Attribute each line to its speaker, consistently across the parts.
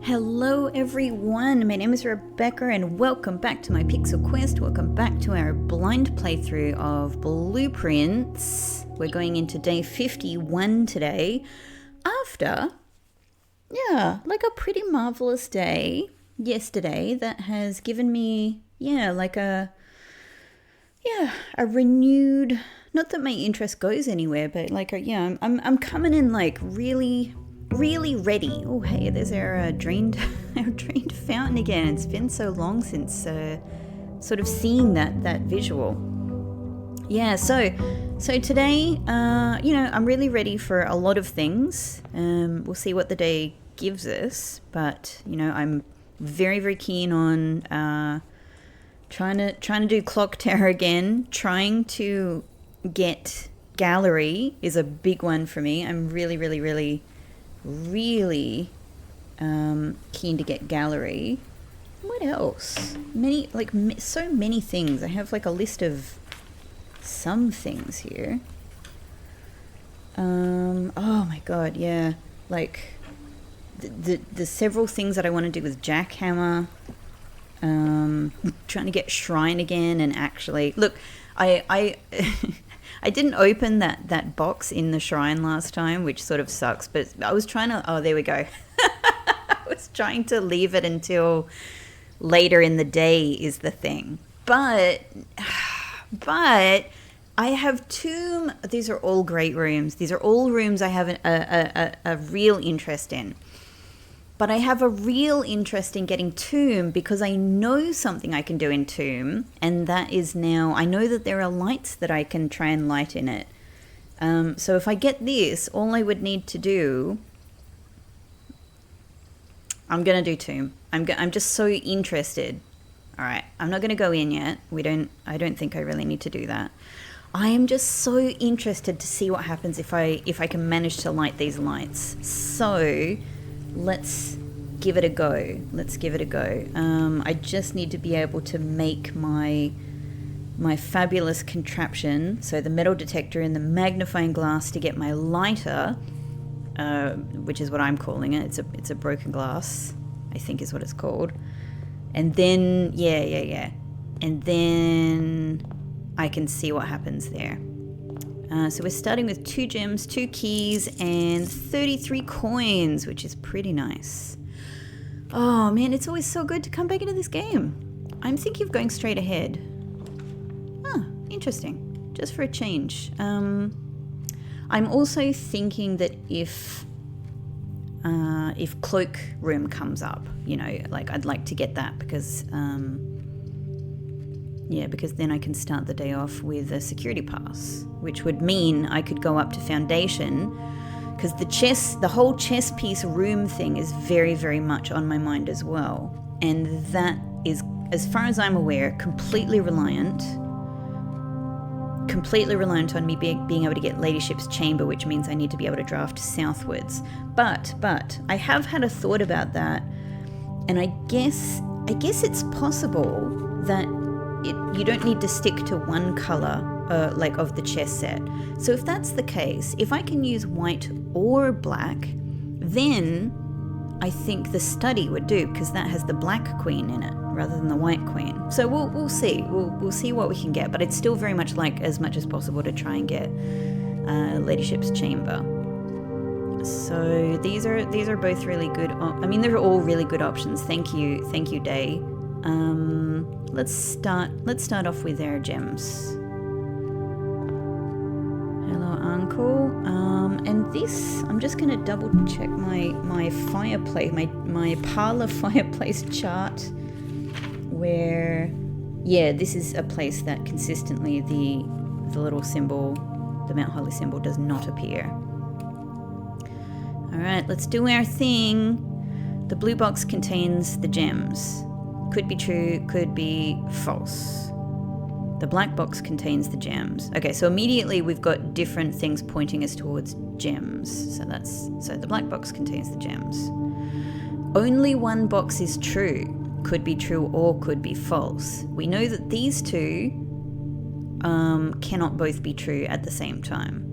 Speaker 1: Hello everyone, my name is Rebecca and welcome back to my Pixel Quest. Welcome back to our blind playthrough of Blueprints. We're going into day 51 today after, like a pretty marvelous day yesterday that has given me, a renewed, not that my interest goes anywhere, but I'm coming in like really ready. Oh, hey, there's our drained fountain again. It's been so long since sort of seeing that visual. Yeah, so today, I'm really ready for a lot of things. We'll see what the day gives us, but I'm very, very keen on trying to do Clock Tower again. Trying to get gallery is a big one for me. I'm really keen to get gallery. What else? So many things. I have like a list of some things here. Oh my god, yeah. Like the several things that I want to do with Jackhammer. Trying to get Shrine again, and actually look, I I didn't open that box in the shrine last time, which sort of sucks, but I was trying to, oh, there we go. I was trying to leave it until later in the day is the thing. But I have two, these are all great rooms. These are all rooms I have a real interest in. But I have a real interest in getting Tomb because I know something I can do in Tomb, and that is now, I know that there are lights that I can try and light in it. So if I get this, all I would need to do, I'm going to do Tomb. I'm just so interested. All right, I'm not going to go in yet. I don't think I really need to do that. I am just so interested to see what happens if I can manage to light these lights. So let's give it a go. I just need to be able to make my fabulous contraption, so the metal detector and the magnifying glass to get my lighter, which is what I'm calling it. It's a broken glass, I think is what it's called. And then and then I can see what happens there. So we're starting with 2 gems, 2 keys, and 33 coins, which is pretty nice. Oh man, it's always so good to come back into this game. I'm thinking of going straight ahead. Interesting. Just for a change. I'm also thinking that if Cloak Room comes up, I'd like to get that because because then I can start the day off with a security pass, which would mean I could go up to Foundation, because the whole chess piece room thing is very, very much on my mind as well. And that is, as far as I'm aware, completely reliant on me being able to get Ladyship's Chamber, which means I need to be able to draft southwards. But I have had a thought about that, and I guess it's possible that you don't need to stick to one color of the chess set. So if that's the case, if I can use white or black, then I think the study would do, because that has the black queen in it rather than the white queen. So we'll see. We'll see what we can get, but I'd still very much like, as much as possible, to try and get Ladyship's Chamber. So these are both really good. They're all really good options. Thank you, Day. Let's start off with our gems. Hello, Uncle. And this, I'm just going to double check my fireplace, my parlor fireplace chart, where, this is a place that consistently the little symbol, the Mount Holly symbol, does not appear. All right, let's do our thing. The blue box contains the gems. Could be true, could be false. The black box contains the gems. Okay, so immediately we've got different things pointing us towards gems. So the black box contains the gems. Only one box is true. Could be true or could be false. We know that these two cannot both be true at the same time.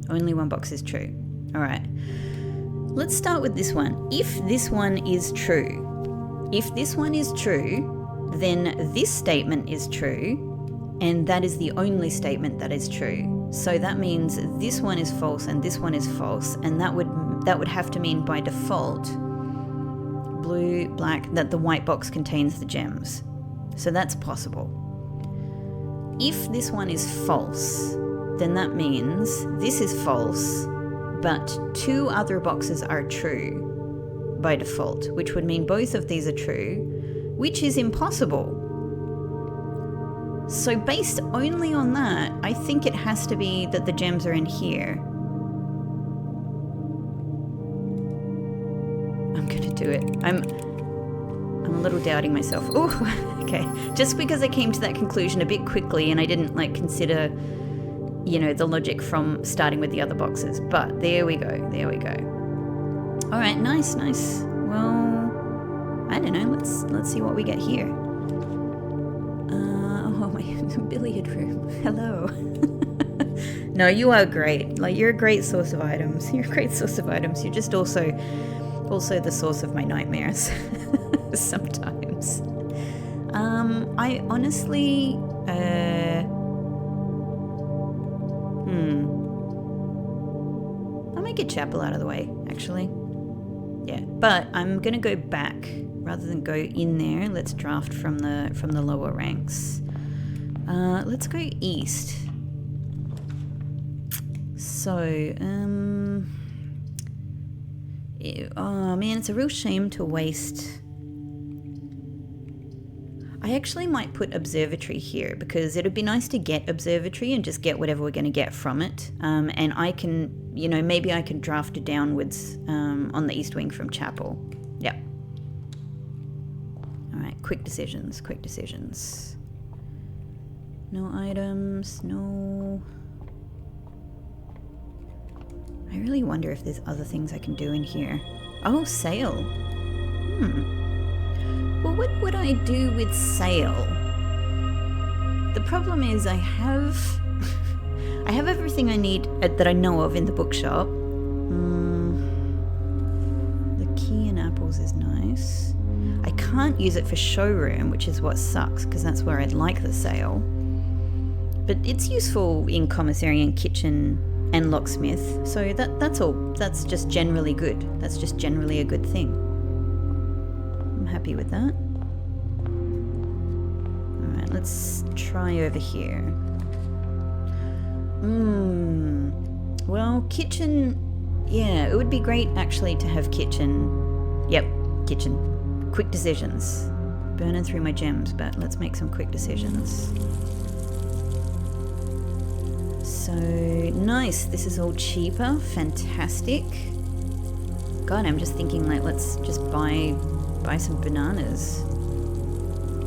Speaker 1: Only one box is true. All right. Let's start with this one. If this one is true, then this statement is true, and that is the only statement that is true. So that means this one is false and this one is false, and that would have to mean by default, blue, black, that the white box contains the gems. So that's possible. If this one is false, then that means this is false, but two other boxes are true by default, which would mean both of these are true, which is impossible. So based only on that, I think it has to be that the gems are in here. I'm gonna do it. I'm a little doubting myself. Oh, okay. Just because I came to that conclusion a bit quickly and I didn't consider, the logic from starting with the other boxes. But there we go. All right, nice. Well, I don't know. Let's see what we get here. Oh, my billiard room. Hello. No, you are great. You're a great source of items. You're just also the source of my nightmares. Sometimes. I honestly, I'll make a chapel out of the way, actually. Yeah, but I'm gonna go back rather than go in there. Let's draft from the lower ranks. Let's go east. So, oh man, it's a real shame to waste. I actually might put observatory here because it'd be nice to get observatory and just get whatever we're going to get from it. And I can, maybe I can draft it downwards on the east wing from chapel. Yep. All right, quick decisions. No items, no. I really wonder if there's other things I can do in here. Oh, sail. Well, what would I do with sail? The problem is I have everything I need that I know of in the bookshop. The key and apples is nice. I can't use it for showroom, which is what sucks because that's where I'd like the sail. But it's useful in commissary and kitchen and locksmith, so that's all. That's just generally good. That's just generally a good thing. I'm happy with that. Alright, let's try over here. Well, kitchen, yeah, it would be great actually to have kitchen. Yep, kitchen. Quick decisions. Burning through my gems, but let's make some quick decisions. So, nice. This is all cheaper. Fantastic. God, I'm just thinking let's just buy some bananas.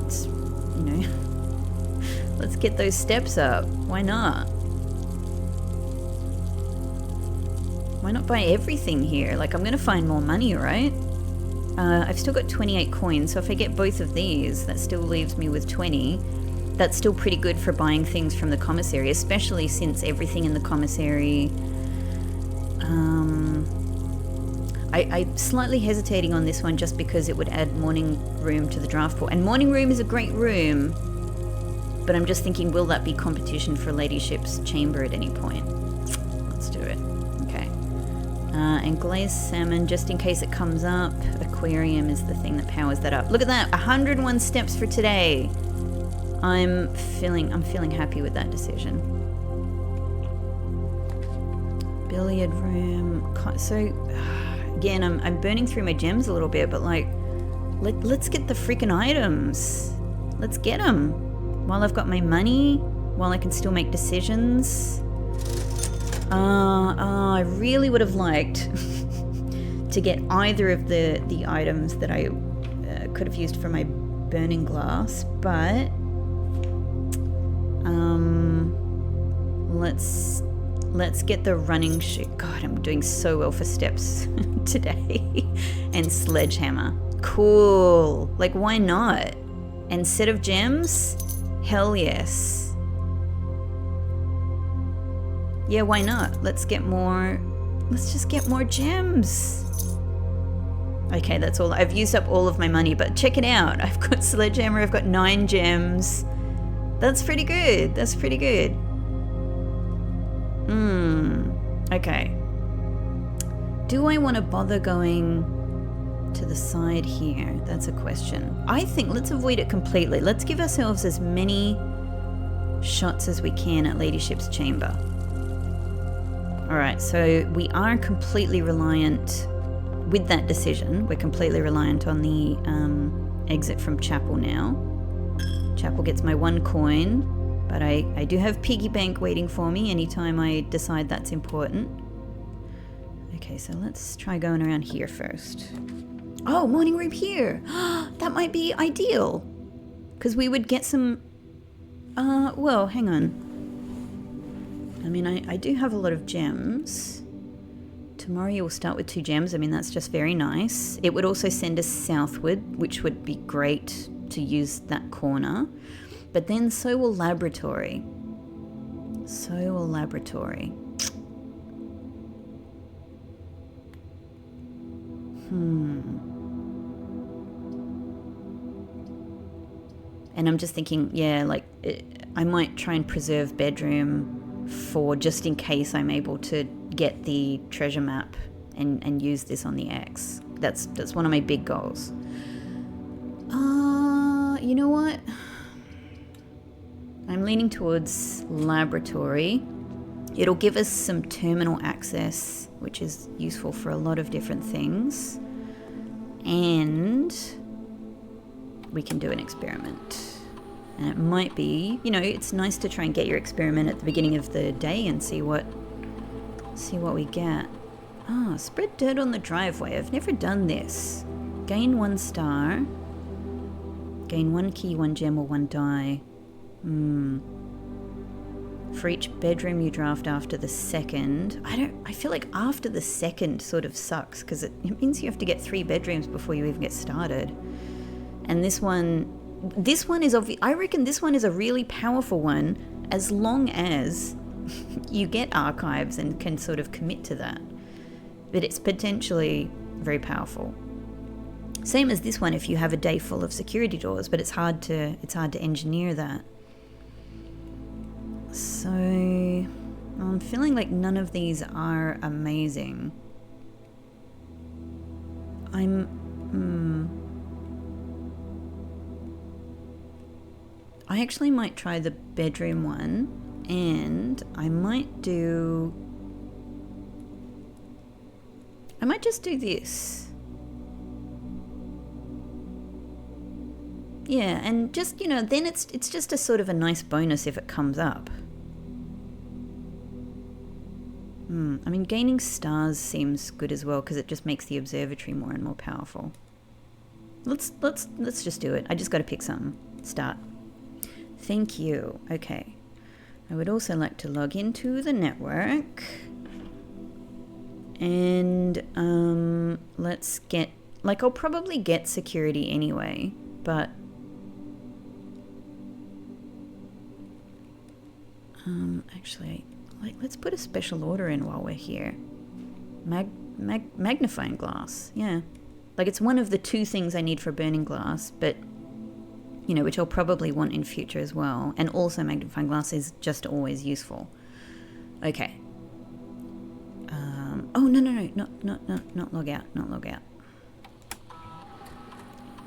Speaker 1: It's, let's get those steps up. Why not? Why not buy everything here? I'm going to find more money, right? I've still got 28 coins, so if I get both of these, that still leaves me with 20. That's still pretty good for buying things from the commissary, especially since everything in the commissary... I'm slightly hesitating on this one just because it would add morning room to the draft pool. And morning room is a great room, but I'm just thinking, will that be competition for Ladyship's chamber at any point? Let's do it. Okay. And glazed salmon, just in case it comes up. Aquarium is the thing that powers that up. Look at that, 101 steps for today. I'm feeling happy with that decision. Billiard room. So, again, I'm burning through my gems a little bit, but let's get the freaking items. Let's get them. While I've got my money, while I can still make decisions. I really would have liked to get either of the items that I could have used for my burning glass, but let's get the running shoe. God, I'm doing so well for steps today. And sledgehammer. Cool. Why not? And set of gems? Hell yes. Yeah, why not? Let's get more Let's just get more gems. Okay, that's all. I've used up all of my money, but check it out. I've got Sledgehammer, I've got 9 gems. That's pretty good. That's pretty good. Okay. Do I want to bother going to the side here? That's a question. I think let's avoid it completely. Let's give ourselves as many shots as we can at Ladyship's Chamber. Alright, so we are completely reliant, with that decision, we're completely reliant on the exit from Chapel now. Chapel gets my 1 coin, but I do have Piggy Bank waiting for me anytime I decide that's important. Okay, so let's try going around here first. Oh, morning room here! That might be ideal! Because we would get some... well, hang on. I mean, I do have a lot of gems. Tomorrow you will start with 2 gems. I mean, that's just very nice. It would also send us southward, which would be great to use that corner. But then so will Laboratory. So will Laboratory. And I'm just thinking, yeah, like, I might try and preserve bedroom for just in case I'm able to get the treasure map and use this on the X. That's one of my big goals. You know what? I'm leaning towards Laboratory. It'll give us some terminal access, which is useful for a lot of different things. And we can do an experiment. And it might be, you know, it's nice to try and get your experiment at the beginning of the day and see what we get. Spread dirt on the driveway. I've never done this. Gain 1 star. Gain 1 key, 1 gem, or 1 die. For each bedroom you draft after the second. I feel like after the second sort of sucks because it means you have to get 3 bedrooms before you even get started. And this one is I reckon this one is a really powerful one as long as you get archives and can sort of commit to that. But it's potentially very powerful. Same as this one if you have a day full of security doors, but it's hard to engineer that. So I'm feeling like none of these are amazing. I actually might try the bedroom one, and I might just do this. Yeah, and just, you know, then it's just a sort of a nice bonus if it comes up. I mean, gaining stars seems good as well because it just makes the observatory more and more powerful. Let's just do it. I just got to pick something. Start. Thank you. Okay. I would also like to log into the network. And let's get, like, I'll probably get security anyway, but actually, like, let's put a special order in while we're here. Magnifying glass. Yeah. Like, it's one of the 2 things I need for burning glass, but you know, which I'll probably want in future as well. And also magnifying glass is just always useful. Okay. Oh, no, not log out, not log out.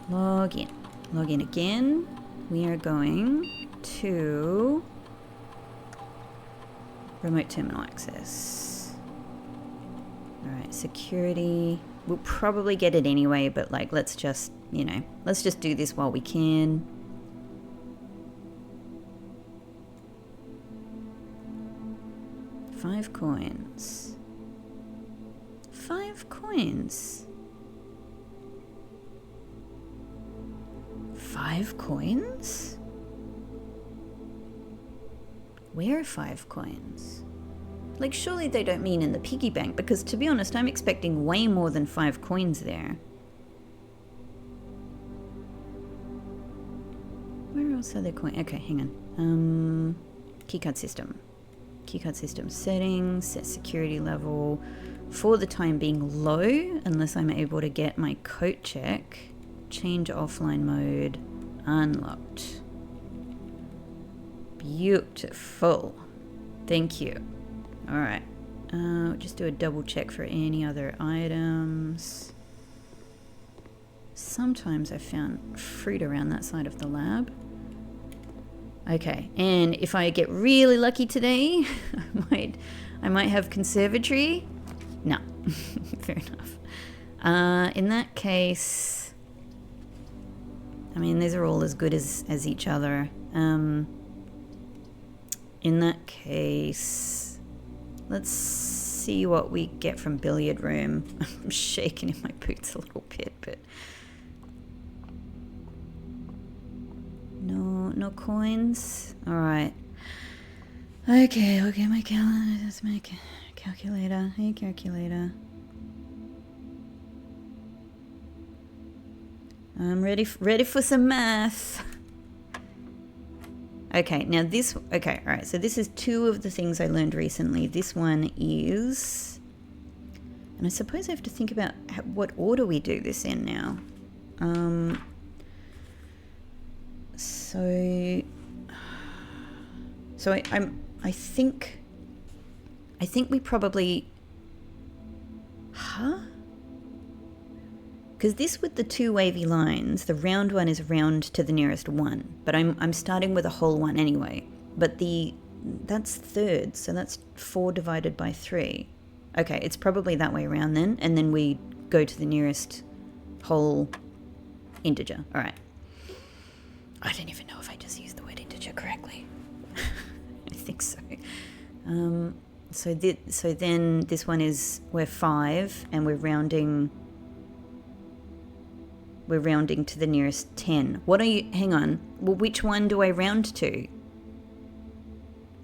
Speaker 1: Log in. Log in again. We are going to remote terminal access. Alright, security. We'll probably get it anyway, but like, let's just, you know, let's just do this while we can. $5 coins. 5 coins. 5 coins? Where are 5 coins? Like, surely they don't mean in the piggy bank, because to be honest, I'm expecting way more than 5 coins there. Where else are there coins? Okay, hang on. Keycard system. Keycard system settings, set security level for the time being low, unless I'm able to get my coat check. Change offline mode, unlocked. Beautiful. Thank you. All right. Just do a double check for any other items. Sometimes I found fruit around that side of the lab. Okay, and if I get really lucky today, I might have conservatory. No, fair enough. In that case, I mean, these are all as good as each other. In that case, let's see what we get from billiard room. I'm shaking in my boots a little bit, but no coins. All right. Okay, my calendar. Let's make a calculator. Hey, calculator. I'm ready for some math. Okay, now this. Okay, all right. So this is two of the things I learned recently. This one is, and I suppose I have to think about what order we do this in now. So I think we probably, because this with the two wavy lines, the round one is round to the nearest one, but I'm starting with a whole one anyway. But that's thirds, so that's 4 divided by 3. Okay, it's probably that way around then, and then we go to the nearest whole integer. All right. I don't even know if I just used the word integer correctly. I think so. So then this one is, we're 5, and we're rounding to the nearest 10. Hang on. Well, which one do I round to?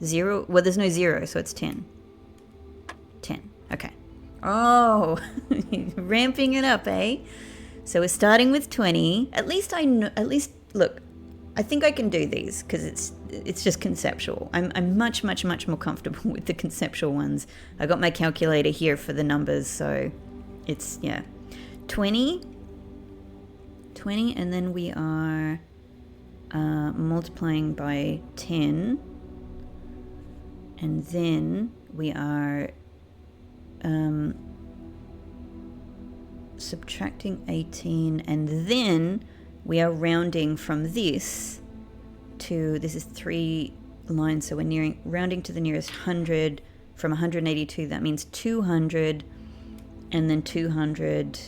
Speaker 1: 0? Well, there's no 0, so it's 10. 10. Okay. Oh, ramping it up, eh? So we're starting with 20. At least look, I think I can do these because it's just conceptual. I'm much more comfortable with the conceptual ones. I got my calculator here for the numbers, so it's 20, and then we are multiplying by 10, and then we are subtracting 18, and then we are rounding from this is 3 lines, so we're rounding to the nearest 100. From 182, that means 200, and then 200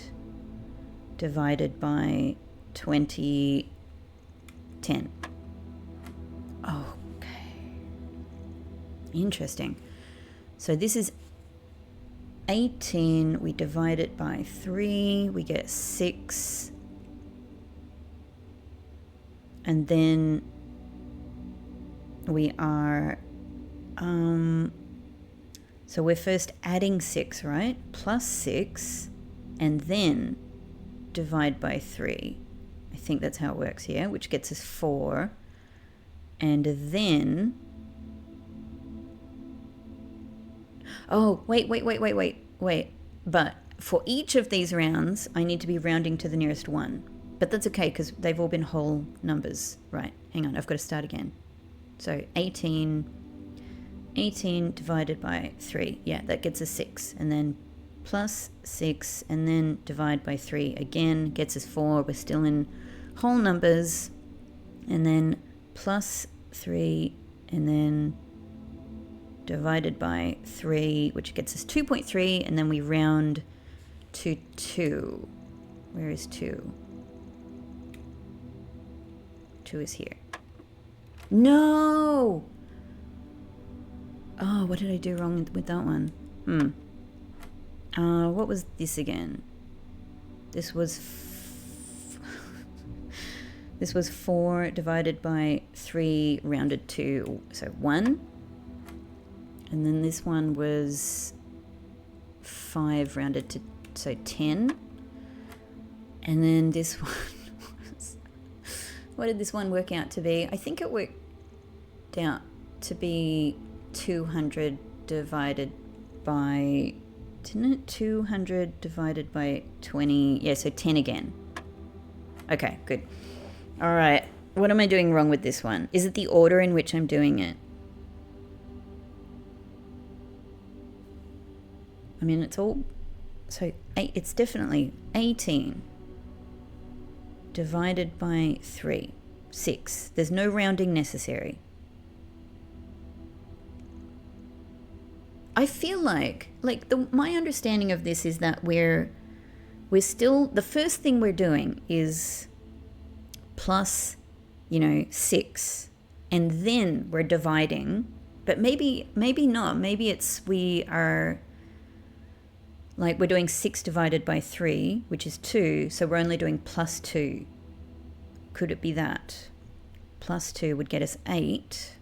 Speaker 1: divided by 20, 10. Okay. Interesting. So this is 18, we divide it by 3, we get 6, and then we are, so we're first adding 6, right? Plus 6, and then divide by 3. I think that's how it works here, which gets us 4. And then, oh, wait. But for each of these rounds, I need to be rounding to the nearest 1. But that's okay, because they've all been whole numbers. Right, hang on, I've got to start again. So 18 divided by 3. Yeah, that gets us 6. And then plus 6, and then divide by 3 again, gets us 4. We're still in whole numbers. And then plus 3, and then divided by 3, which gets us 2.3, and then we round to 2. Where is 2? 2 is here. No! Oh, what did I do wrong with that one? What was this again? This was this was 4 divided by 3 rounded to, so 1. And then this one was 5 rounded to, so 10. And then this one was, what did this one work out to be? I think it worked out to be 200 divided by, didn't it 200 divided by 20? Yeah, so 10 again. Okay, good. All right. What am I doing wrong with this one? Is it the order in which I'm doing it? I mean, it's all... So it's definitely 18 divided by 3. 6. There's no rounding necessary. I feel like my understanding of this is that we're still, the first thing we're doing is plus, 6, and then we're dividing, but maybe not. Maybe we are like, we're doing 6 divided by 3, which is 2, so we're only doing plus 2. Could it be that? Plus 2 would get us 8.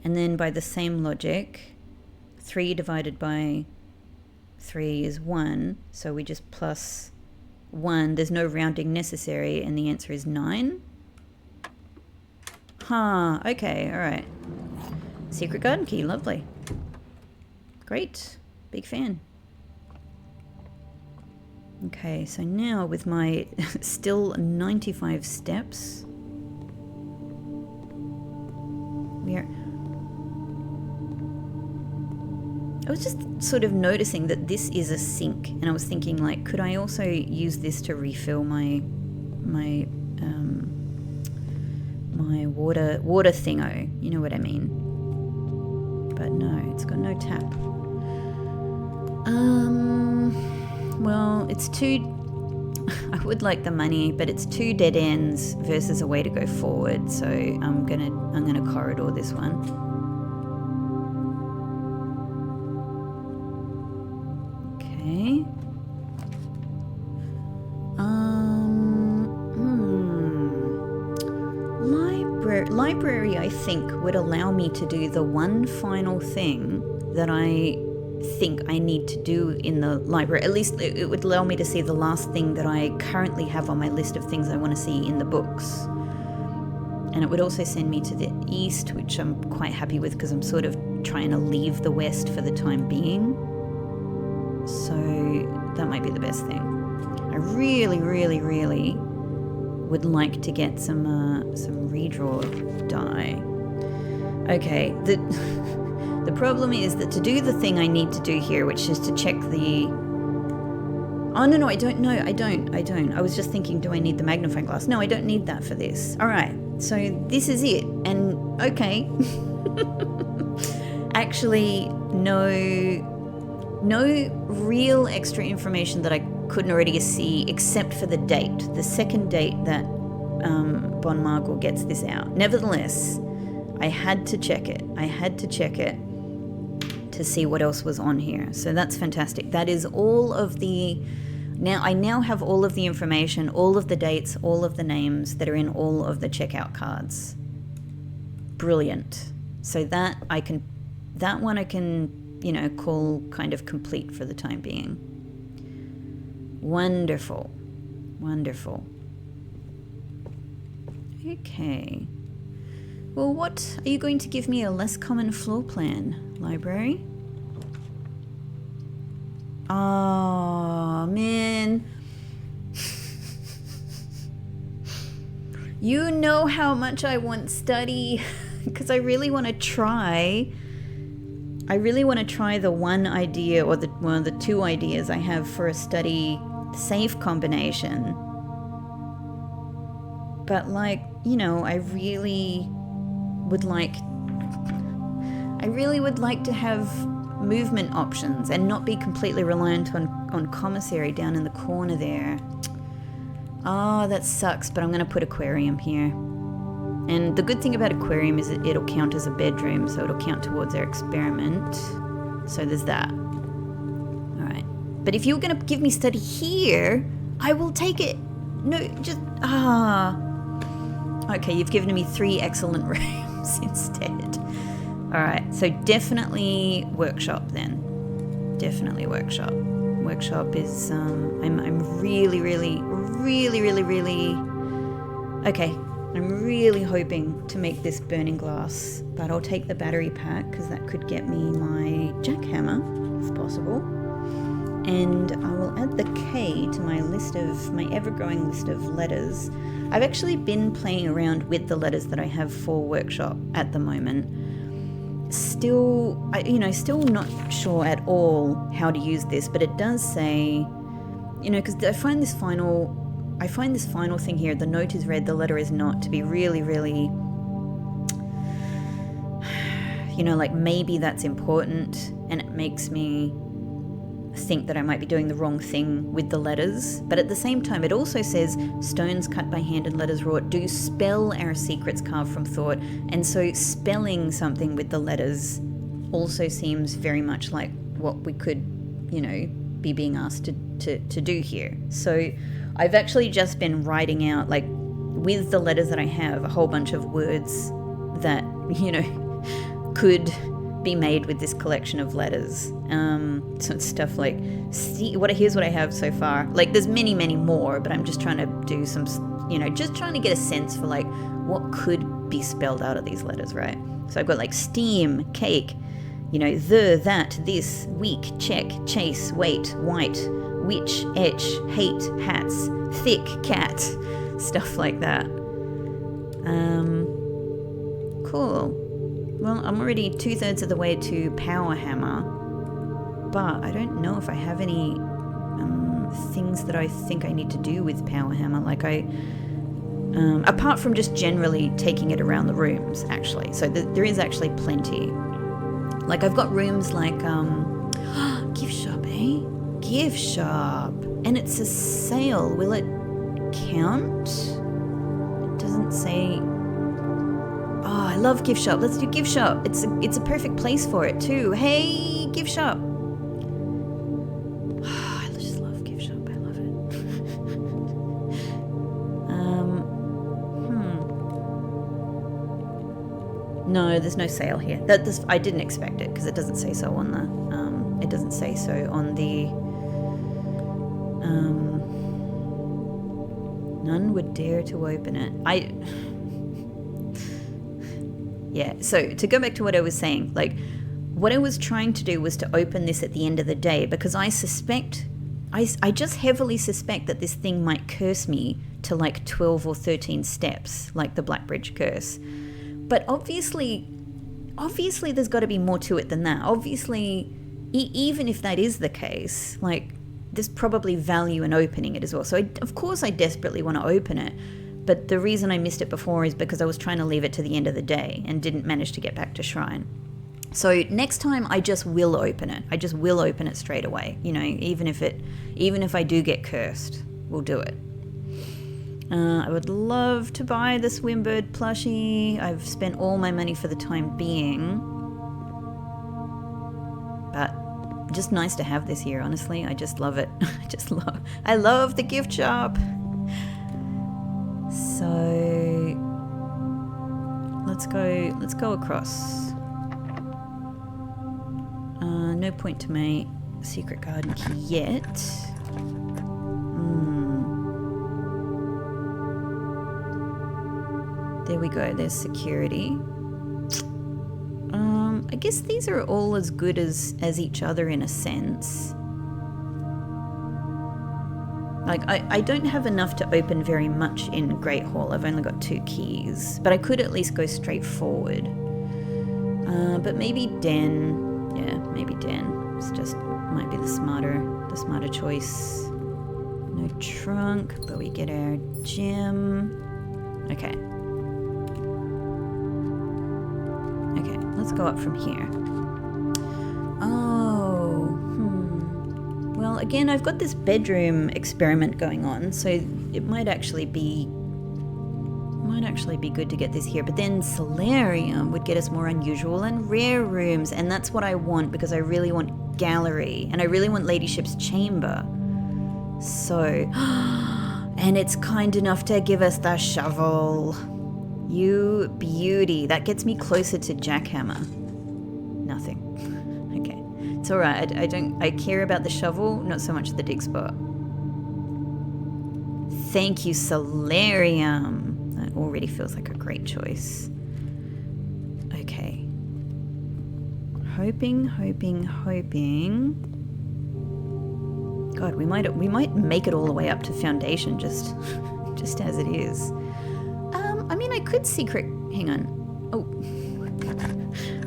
Speaker 1: And then by the same logic, 3 divided by 3 is 1. So we just plus 1. There's no rounding necessary, and the answer is 9. Okay, all right. Secret garden key, lovely. Great, big fan. Okay, so now with my still 95 steps, I was just sort of noticing that this is a sink, and I was thinking, like, could I also use this to refill my water thingo? You know what I mean? But no, it's got no tap. Well, it's I would like the money, but it's 2 dead ends versus a way to go forward. So I'm gonna corridor this one. Okay. Library, I think, would allow me to do the one final thing that I think I need to do in the library. At least it would allow me to see the last thing that I currently have on my list of things I want to see in the books. And it would also send me to the east, which I'm quite happy with because I'm sort of trying to leave the west for the time being. So that might be the best thing. I really, really, really would like to get some redraw die. Okay, the problem is that to do the thing I need to do here, which is to check the... Oh, no, I don't know. I don't. I was just thinking, do I need the magnifying glass? No, I don't need that for this. All right, so this is it. And, okay. Actually, no real extra information that I couldn't already see except for the date. The second date that Bon Margul gets this out. Nevertheless, I had to check it. To see what else was on here. So that's fantastic. That is all of the... I now have all of the information, all of the dates, all of the names that are in all of the checkout cards. Brilliant. So that one I can, call kind of complete for the time being. Wonderful. Okay. Well, what are you going to give me? A less common floor plan, library? Oh, man. You know how much I want study, because I really want to try. The one idea, or one of the 2 ideas I have for a study safe combination. But I really would like to have movement options and not be completely reliant on commissary down in the corner there. Oh, that sucks, but I'm going to put aquarium here. And the good thing about aquarium is it'll count as a bedroom, so it'll count towards our experiment. So there's that. All right. But if you're going to give me study here, I will take it. No, just... Okay, you've given me 3 excellent rooms instead. All right, so definitely workshop then. Definitely workshop. Workshop is, I'm really... Okay, I'm really hoping to make this burning glass, but I'll take the battery pack because that could get me my jackhammer, if possible. And I will add the K to my ever-growing list of letters. I've actually been playing around with the letters that I have for workshop at the moment. Still not sure at all how to use this, but it does say, because I find this final thing here, the note is read, the letter is not, to be really, really, maybe that's important, and it makes me think that I might be doing the wrong thing with the letters. But at the same time, it also says stones cut by hand and letters wrought do spell our secrets carved from thought, and so spelling something with the letters also seems very much like what we could be being asked to do here. So I've actually just been writing out, with the letters that I have, a whole bunch of words that could be made with this collection of letters. So it's stuff like, here's what I have so far. There's many, many more, but I'm just trying to do some, just trying to get a sense for what could be spelled out of these letters, right? So I've got steam, cake, that, this, week, check, chase, wait, white, witch, etch, hate, hats, thick, cat, stuff like that. Cool. Well, I'm already 2/3 of the way to Power Hammer, but I don't know if I have any things that I think I need to do with Power Hammer. Apart from just generally taking it around the rooms, actually. So there is actually plenty. I've got rooms gift shop, eh? Gift shop. And it's a sale. Will it count? It doesn't say. Oh, I love gift shop. Let's do gift shop. It's a perfect place for it too. Hey, gift shop. I just love gift shop. I love it. No, there's no sale here. I didn't expect it because it doesn't say so on the. It doesn't say so on the. None would dare to open it. Yeah, so to go back to what I was saying, what I was trying to do was to open this at the end of the day, because I just heavily suspect that this thing might curse me to 12 or 13 steps, like the Blackbridge curse. But obviously there's got to be more to it than that. Obviously, even if that is the case, there's probably value in opening it as well. So of course I desperately want to open it. But the reason I missed it before is because I was trying to leave it to the end of the day and didn't manage to get back to Shrine. So next time I just will open it. I just will open it straight away. Even if I do get cursed, we'll do it. I would love to buy the Swimbird plushie. I've spent all my money for the time being. But just nice to have this here, honestly. I just love it. I love the gift shop. So let's go across. No point to my secret garden key yet. There we go, there's security. I guess these are all as good as each other in a sense. I don't have enough to open very much in Great Hall. I've only got 2 keys, but I could at least go straight forward. But maybe Den. Yeah, maybe Den. It's just might be the smarter choice. No trunk, but we get our gem. Okay. Okay, let's go up from here. Well, again, I've got this bedroom experiment going on, so it might actually be good to get this here. But then Solarium would get us more unusual and rare rooms, and that's what I want, because I really want Gallery, and I really want Ladyship's Chamber. So, and it's kind enough to give us the shovel. You beauty. That gets me closer to Jackhammer. Nothing. Okay. It's alright. I care about the shovel, not so much the dig spot. Thank you, Solarium. That already feels like a great choice. Okay. Hoping. God, we might make it all the way up to foundation just as it is. I mean, I could secret. Hang on. Oh,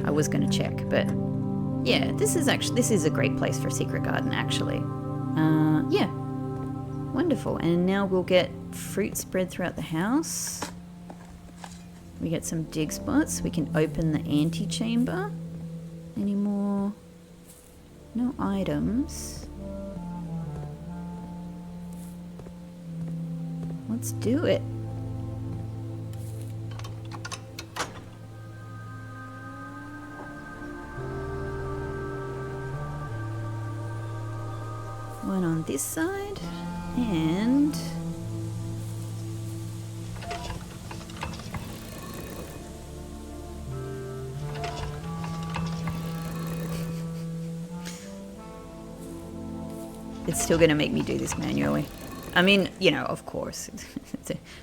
Speaker 1: I was going to check, but yeah, this is a great place for a secret garden, actually. Yeah, wonderful. And now we'll get fruit spread throughout the house. We get some dig spots. We can open the antechamber. Any more? No items. Let's do it. One on this side, and it's still going to make me do this manually. I mean, you know, of course,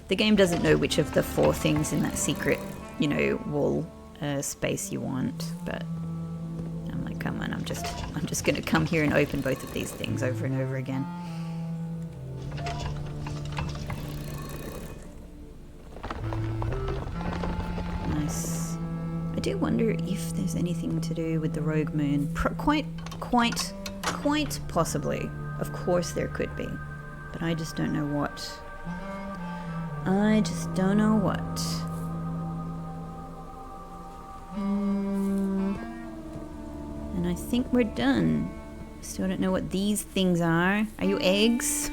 Speaker 1: the game doesn't know which of the 4 things in that secret, you know, wall space you want, but I'm like, come on, I'm just going to come here and open both of these things over and over again. Nice. I do wonder if there's anything to do with the rogue moon. Quite possibly. Of course there could be. But I just don't know what. I just don't know what. And I think we're done. Still don't know what these things are. Are you eggs?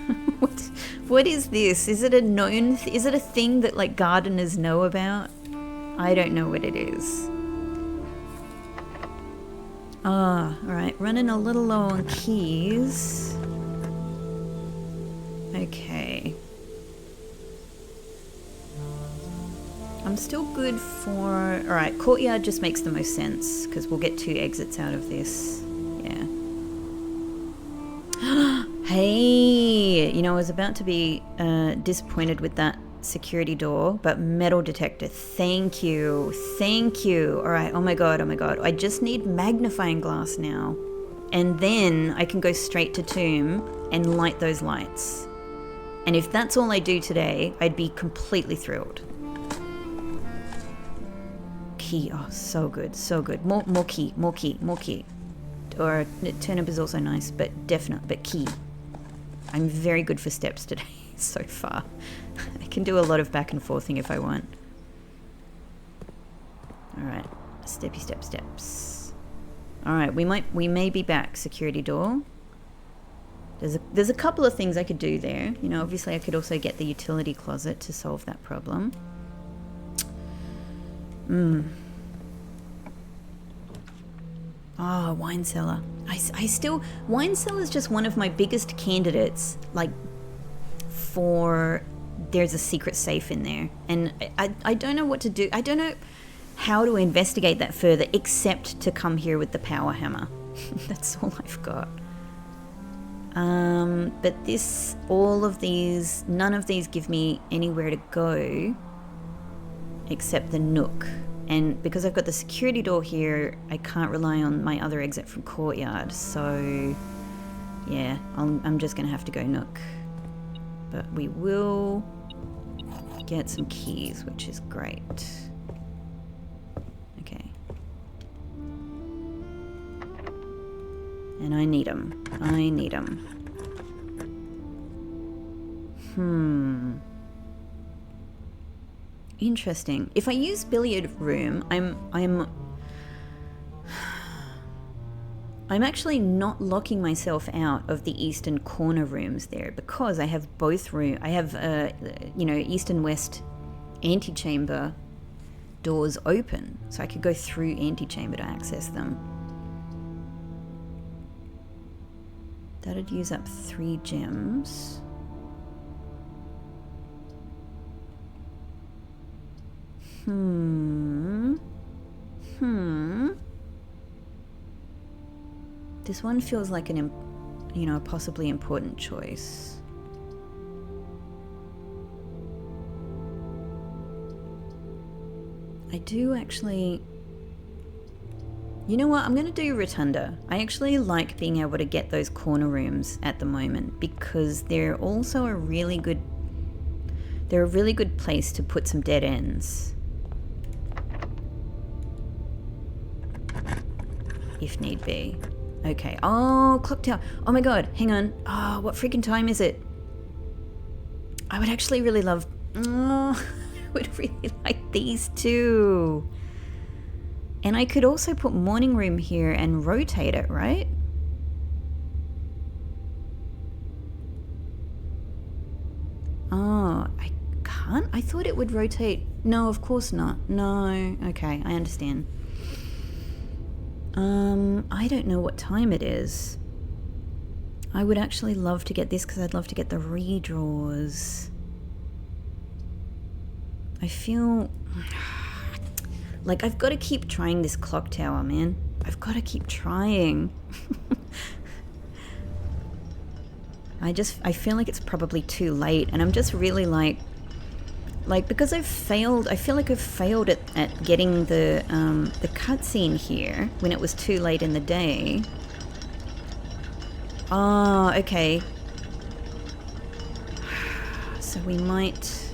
Speaker 1: What is this? Is it a known? Is it a thing that like gardeners know about? I don't know what it is. Ah, all right. Running a little low on keys. Okay. I'm still good for... Alright, Courtyard just makes the most sense, because we'll get 2 exits out of this. Yeah. Hey! You know, I was about to be disappointed with that security door, but metal detector. Thank you. Thank you. Alright, oh my god. I just need magnifying glass now. And then I can go straight to Tomb and light those lights. And if that's all I do today, I'd be completely thrilled. Key, oh, so good. More key. Or turnip is also nice, but key. I'm very good for steps today so far. I can do a lot of back and forthing if I want. Alright, steps. Alright, we may be back, security door. There's a couple of things I could do there. You know, obviously I could also get the utility closet to solve that problem. Oh, wine cellar. I still... Wine cellar is just one of my biggest candidates, like, for... There's a secret safe in there. And I don't know what to do. I don't know how to investigate that further, except to come here with the power hammer. That's all I've got. But all of these, none of these give me anywhere to go except the nook. And because I've got the security door here, I can't rely on my other exit from Courtyard. So, yeah, I'm just going to have to go nook. But we will get some keys, which is great. Okay. And I need them. Interesting. If I use billiard room, I'm actually not locking myself out of the eastern corner rooms there, because I have both room. I have east and west antechamber doors open, so I could go through antechamber to access them. That'd use up 3 gems. This one feels like a possibly important choice. I do actually... You know what? I'm going to do Rotunda. I actually like being able to get those corner rooms at the moment because they're also a really good... They're a really good place to put some dead ends. If need be. Okay. Oh, clock tower. Oh my god. Hang on. Oh, what freaking time is it? I would actually really love... Oh, I would really like these two. And I could also put morning room here and rotate it, right? Oh, I can't? I thought it would rotate. No, of course not. No. Okay, I understand. I don't know what time it is. I would actually love to get this because I'd love to get the redraws. I feel... Like, I've got to keep trying this clock tower, man. I've got to keep trying. I feel like it's probably too late, and I'm just really like because I've failed, I feel like I've failed at getting the cutscene here when it was too late in the day. Oh, okay. So we might...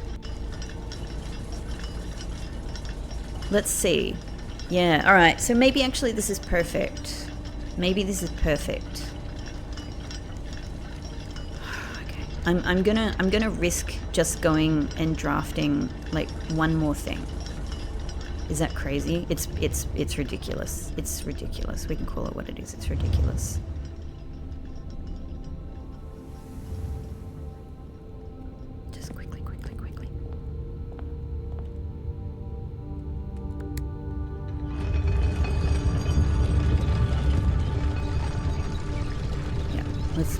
Speaker 1: Let's see. Yeah, alright. So maybe actually this is perfect. Maybe this is perfect. Okay. I'm gonna risk just going and drafting like one more thing. Is that crazy? It's ridiculous. It's ridiculous. We can call it what it is. It's ridiculous. Just quickly.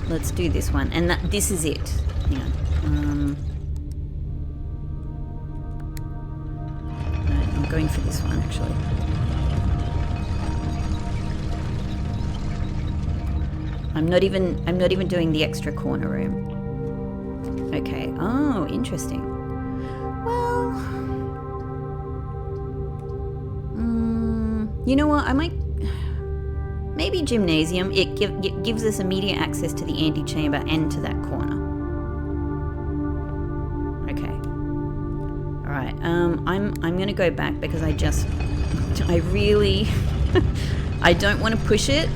Speaker 1: Let's do this one, and this is it. Hang on. No, I'm going for this one actually. I'm not even doing the extra corner room. Okay. Oh, interesting. Well, you know what? I might. Maybe gymnasium. It gives us immediate access to the antechamber and to that corner. Okay. All right. I'm gonna go back because I really I don't want to push it.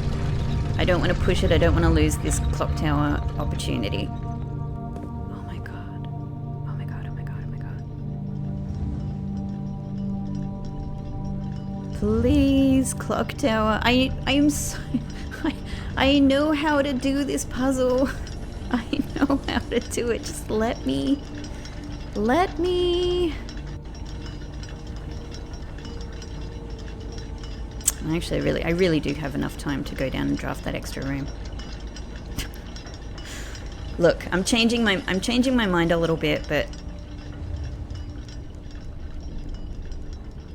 Speaker 1: I don't want to lose this clock tower opportunity. Oh my god. Oh my god. Please, clock tower. I am so... I know how to do this puzzle. I know how to do it. Just let me. Let me. Actually, I really do have enough time to go down and draft that extra room. Look, I'm changing my mind a little bit, but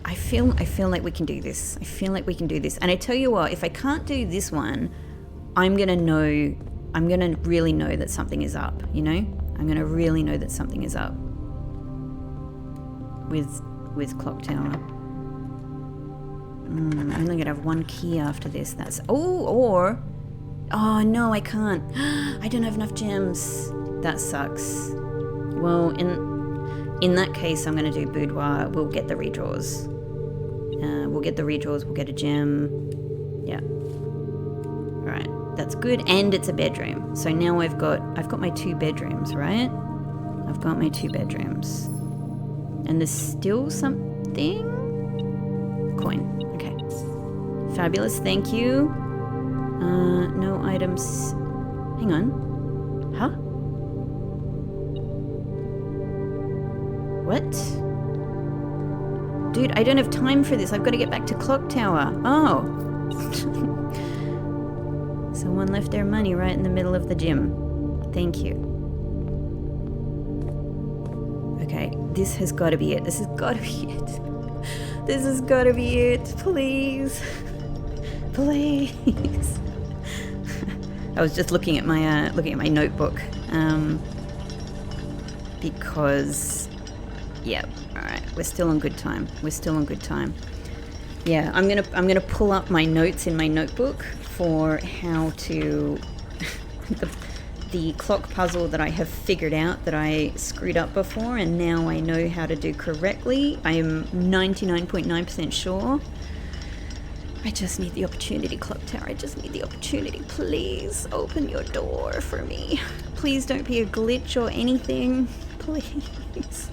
Speaker 1: I feel like we can do this. I feel like we can do this. And I tell you what, if I can't do this one, I'm gonna really know that something is up, you know? I'm gonna really know that something is up with Clock Tower. I'm only gonna have one key after this. That's oh no, I can't. I don't have enough gems. That sucks. Well, in that case, I'm gonna do boudoir. We'll get the redraws. We'll get the redraws. We'll get a gem. Yeah. All right, that's good. And it's a bedroom. So now I've got my 2 bedrooms, right? I've got my 2 bedrooms. And there's still something. Coin. Okay. Fabulous. Thank you. No items. Hang on. Huh? What? Dude, I don't have time for this. I've got to get back to Clock Tower. Oh. Someone left their money right in the middle of the gym. Thank you. Okay, this has got to be it. This has got to be it. This has got to be it. Please. Please. I was just looking at my notebook because Yep. All right. We're still on good time. We're still on good time. Yeah, I'm gonna pull up my notes in my notebook for how to the clock puzzle that I have figured out that I screwed up before, and now I know how to do correctly. I am 99.9% sure. I just need the opportunity, Clock Tower. I just need the opportunity. Please open your door for me. Please don't be a glitch or anything. Please.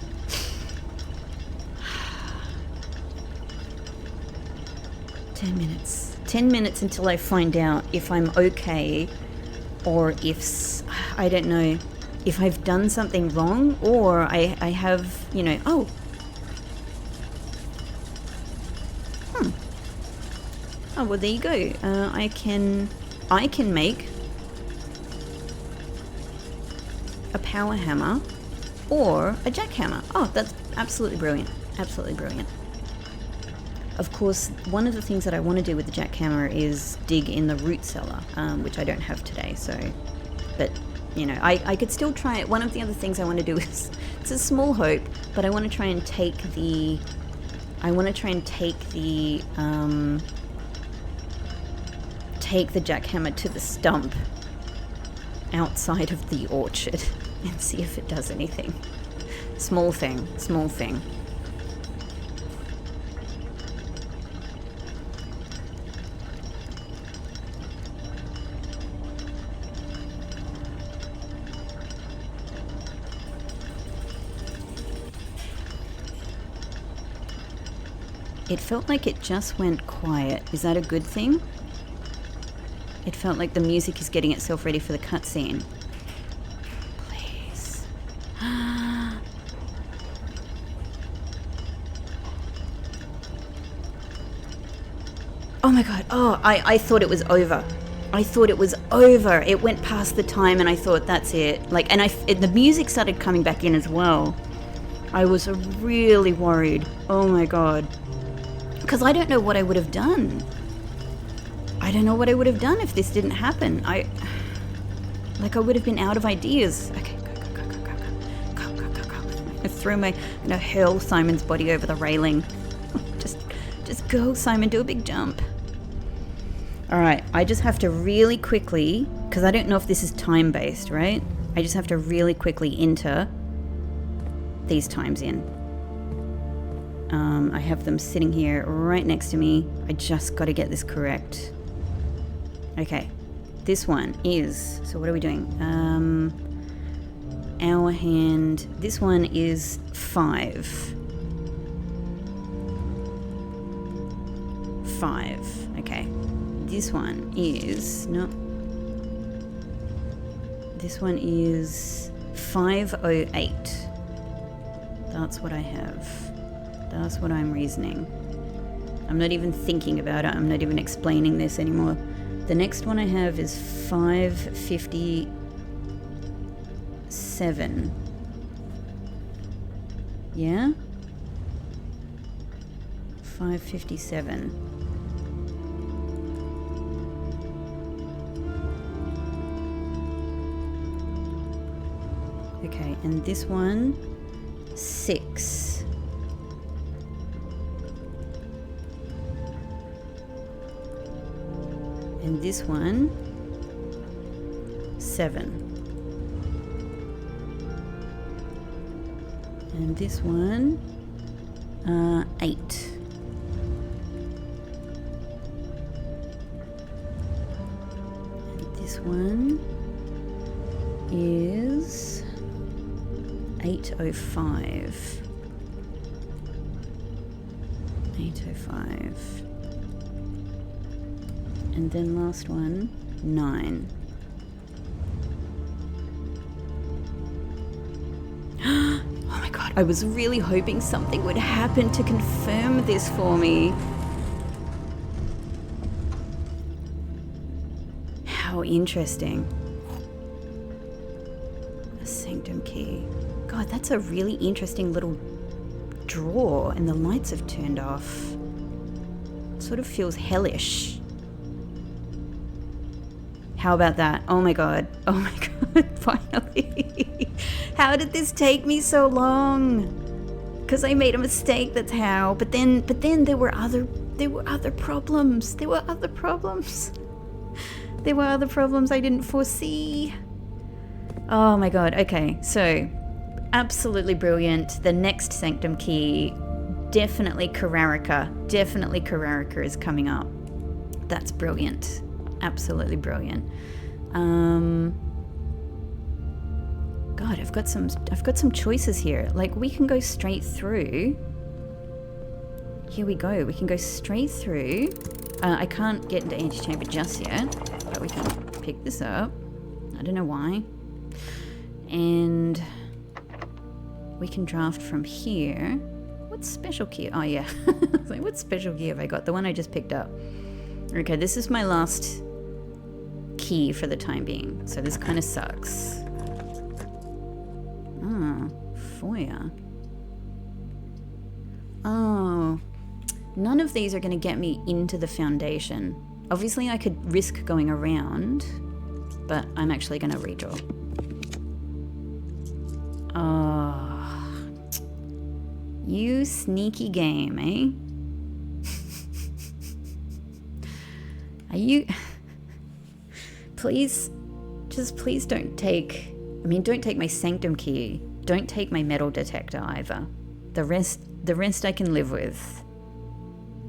Speaker 1: 10 minutes. 10 minutes until I find out if I'm okay, or if, I don't know, if I've done something wrong, or I have, you know, oh. Oh, well, there you go. I can make a power hammer or a jackhammer. Oh, that's absolutely brilliant. Absolutely brilliant. Of course, one of the things that I want to do with the jackhammer is dig in the root cellar, which I don't have today. So, but you know, I could still try it. One of the other things I want to do is, it's a small hope, but I want to try and take the jackhammer to the stump outside of the orchard and see if it does anything. Small thing, small thing. It felt like it just went quiet. Is that a good thing? It felt like the music is getting itself ready for the cutscene. Please. Oh my god. Oh, I thought it was over. I thought it was over. It went past the time and I thought, that's it. Like, and the music started coming back in as well. I was really worried. Oh my god. Because I don't know what I would have done. I don't know what I would have done if this didn't happen. I would have been out of ideas. Okay, go. I throw my, hurl Simon's body over the railing. Just go, Simon, do a big jump. All right, I just have to really quickly, because I don't know if this is time-based, right? I just have to really quickly enter these times in. I have them sitting here right next to me. I just got to get this correct. Okay, this one is, so what are we doing? Hour hand, this one is 5. 5, okay. This one is, no. This one is 508. That's what I have. That's what I'm reasoning. I'm not even thinking about it. I'm not even explaining this anymore. The next one I have is 557. Yeah? 557. Okay, and this one, 6. And this one, 7. And this one, 8. And this one is 805. 805. And then last one, 9. Oh my god, I was really hoping something would happen to confirm this for me. How interesting. A sanctum key. God, that's a really interesting little drawer, and the lights have turned off. It sort of feels hellish. How about that? Oh my god. Oh my god, finally. How did this take me so long? because I made a mistake. That's how. But then there were other problems. There were other problems. There were other problems I didn't foresee. Oh my god. Okay, so absolutely brilliant. The next sanctum key, definitely Carrera. Definitely Carrera is coming up. That's brilliant. Absolutely brilliant. God, I've got some choices here. Like, we can go straight through. Here we go. We can go straight through. I can't get into antechamber just yet, but we can pick this up. I don't know why. And we can draft from here. What special key? Oh yeah. I was like, what special key have I got? The one I just picked up. Okay, this is my last key for the time being. So this kind of sucks. Ah, foyer. Oh, none of these are going to get me into the foundation. Obviously, I could risk going around, but I'm actually going to redraw. Oh, you sneaky game, eh? Are you... Please, just please don't take... I mean, don't take my sanctum key. Don't take my metal detector either. The rest I can live with.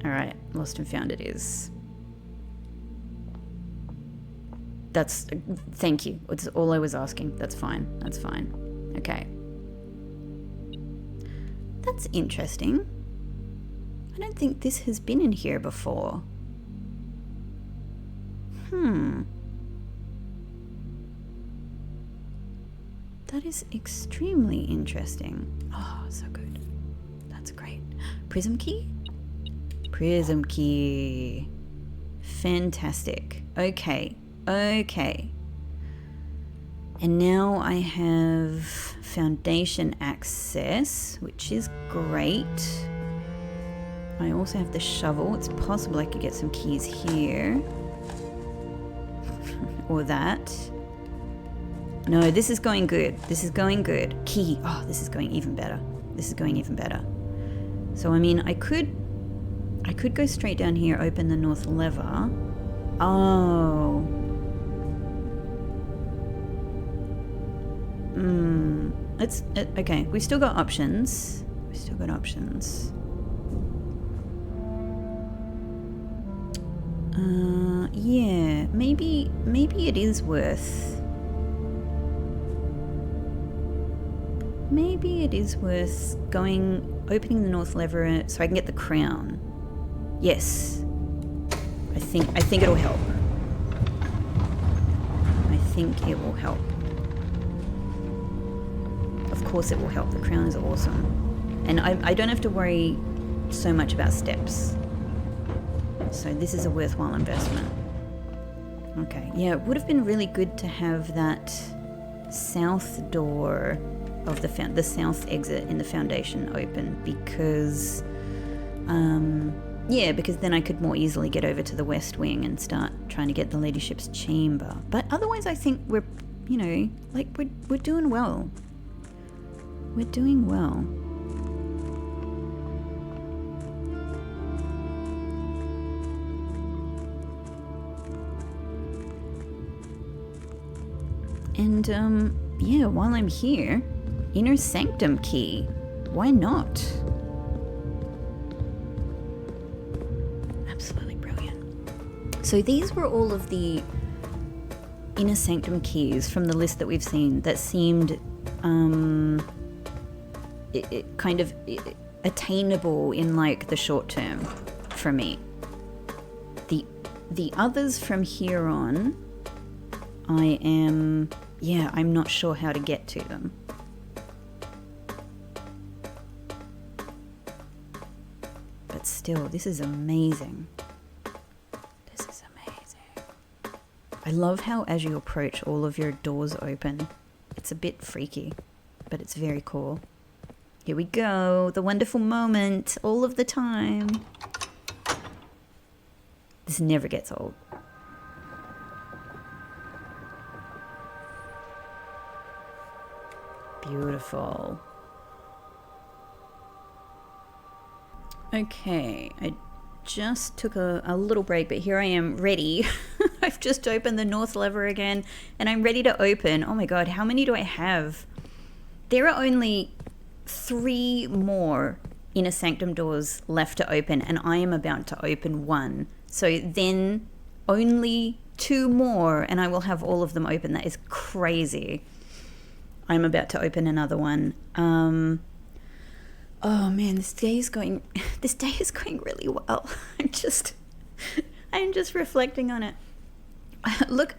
Speaker 1: Alright, lost and found it is. That's... Thank you. It's all I was asking. That's fine. That's fine. Okay. That's interesting. I don't think this has been in here before. That is extremely interesting. Oh, so good. That's great. Prism key? Prism key. Fantastic. Okay. Okay. And now I have foundation access, which is great. I also have the shovel. It's possible I could get some keys here. Or that. No, this is going good. This is going good. Key. Oh, this is going even better. This is going even better. So, I mean, I could go straight down here, open the north lever. Oh. Okay, we've still got options. We've still got options. Yeah, maybe it is worth... Maybe it is worth opening the north lever so I can get the crown. Yes. I think it'll help. I think it will help. Of course it will help. The crown is awesome. And I don't have to worry so much about steps. So this is a worthwhile investment. Okay. Yeah, it would have been really good to have that south door of the south exit in the foundation open because because then I could more easily get over to the west wing and start trying to get the ladyship's chamber. But otherwise I think we're we're doing well. We're doing well. And yeah, while I'm here, inner sanctum key. Why not? Absolutely brilliant. So these were all of the inner sanctum keys from the list that we've seen that seemed kind of attainable in like the short term for me. The others from here on, I'm not sure how to get to them. But still, this is amazing. This is amazing. I love how as you approach, all of your doors open. It's a bit freaky, but it's very cool. Here we go, the wonderful moment, all of the time. This never gets old. Beautiful. Okay, I just took a little break, but here I am ready. I've just opened the north lever again, and I'm ready to open. Oh my god, how many do I have? There are only 3 more inner sanctum doors left to open, and I am about to open one. So then only 2 more, and I will have all of them open. That is crazy. I'm about to open another one. Oh man, this day is going really well. I'm just reflecting on it. Look,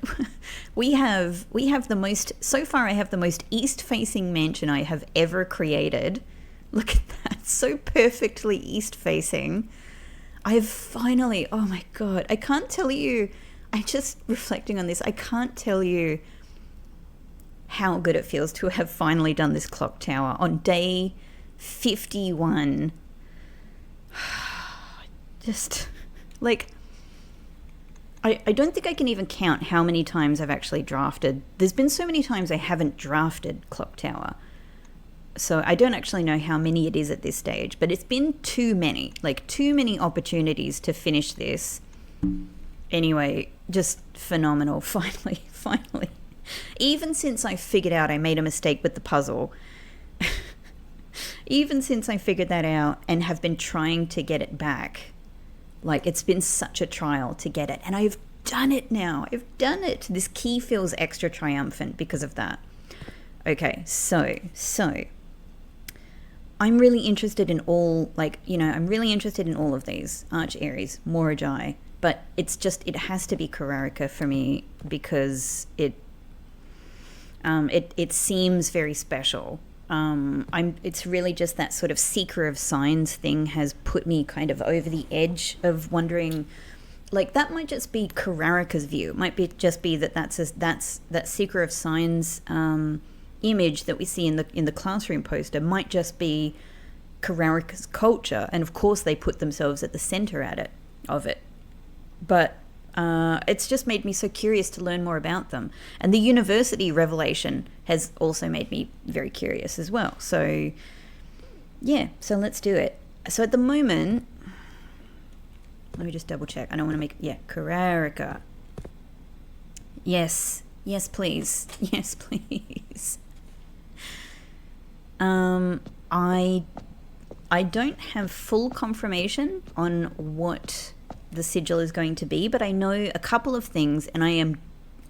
Speaker 1: we have the most, so far I have the most east-facing mansion I have ever created. Look at that, so perfectly east-facing. I've finally, oh my god, I can't tell you, I'm just reflecting on this, I can't tell you how good it feels to have finally done this clock tower on day 51. Just, like, I don't think I can even count how many times I've actually drafted. There's been so many times I haven't drafted Clock Tower. So I don't actually know how many it is at this stage, but it's been too many opportunities to finish this. Anyway, just phenomenal. Finally. Even since I figured out I made a mistake with the puzzle, even since I figured that out and have been trying to get it back, like, it's been such a trial to get it. And I've done it now. I've done it. This key feels extra triumphant because of that. Okay, so I'm really interested in all, like, you know, I'm really interested in all of these. Arch Aries, Moragi. But it's just, it has to be Carrera for me because it seems very special. It's really just that sort of seeker of signs thing has put me kind of over the edge of wondering, like, that might just be Carrera's view. It might be just be that's that seeker of signs image that we see in the classroom poster might just be Carrera's culture, and of course they put themselves at the center of it. But it's just made me so curious to learn more about them. And the university revelation has also made me very curious as well. So, yeah, so let's do it. So at the moment, let me just double check. I don't want to make, yeah, Carrera. Yes, please. Yes, please. I don't have full confirmation on what the sigil is going to be, but I know a couple of things, and I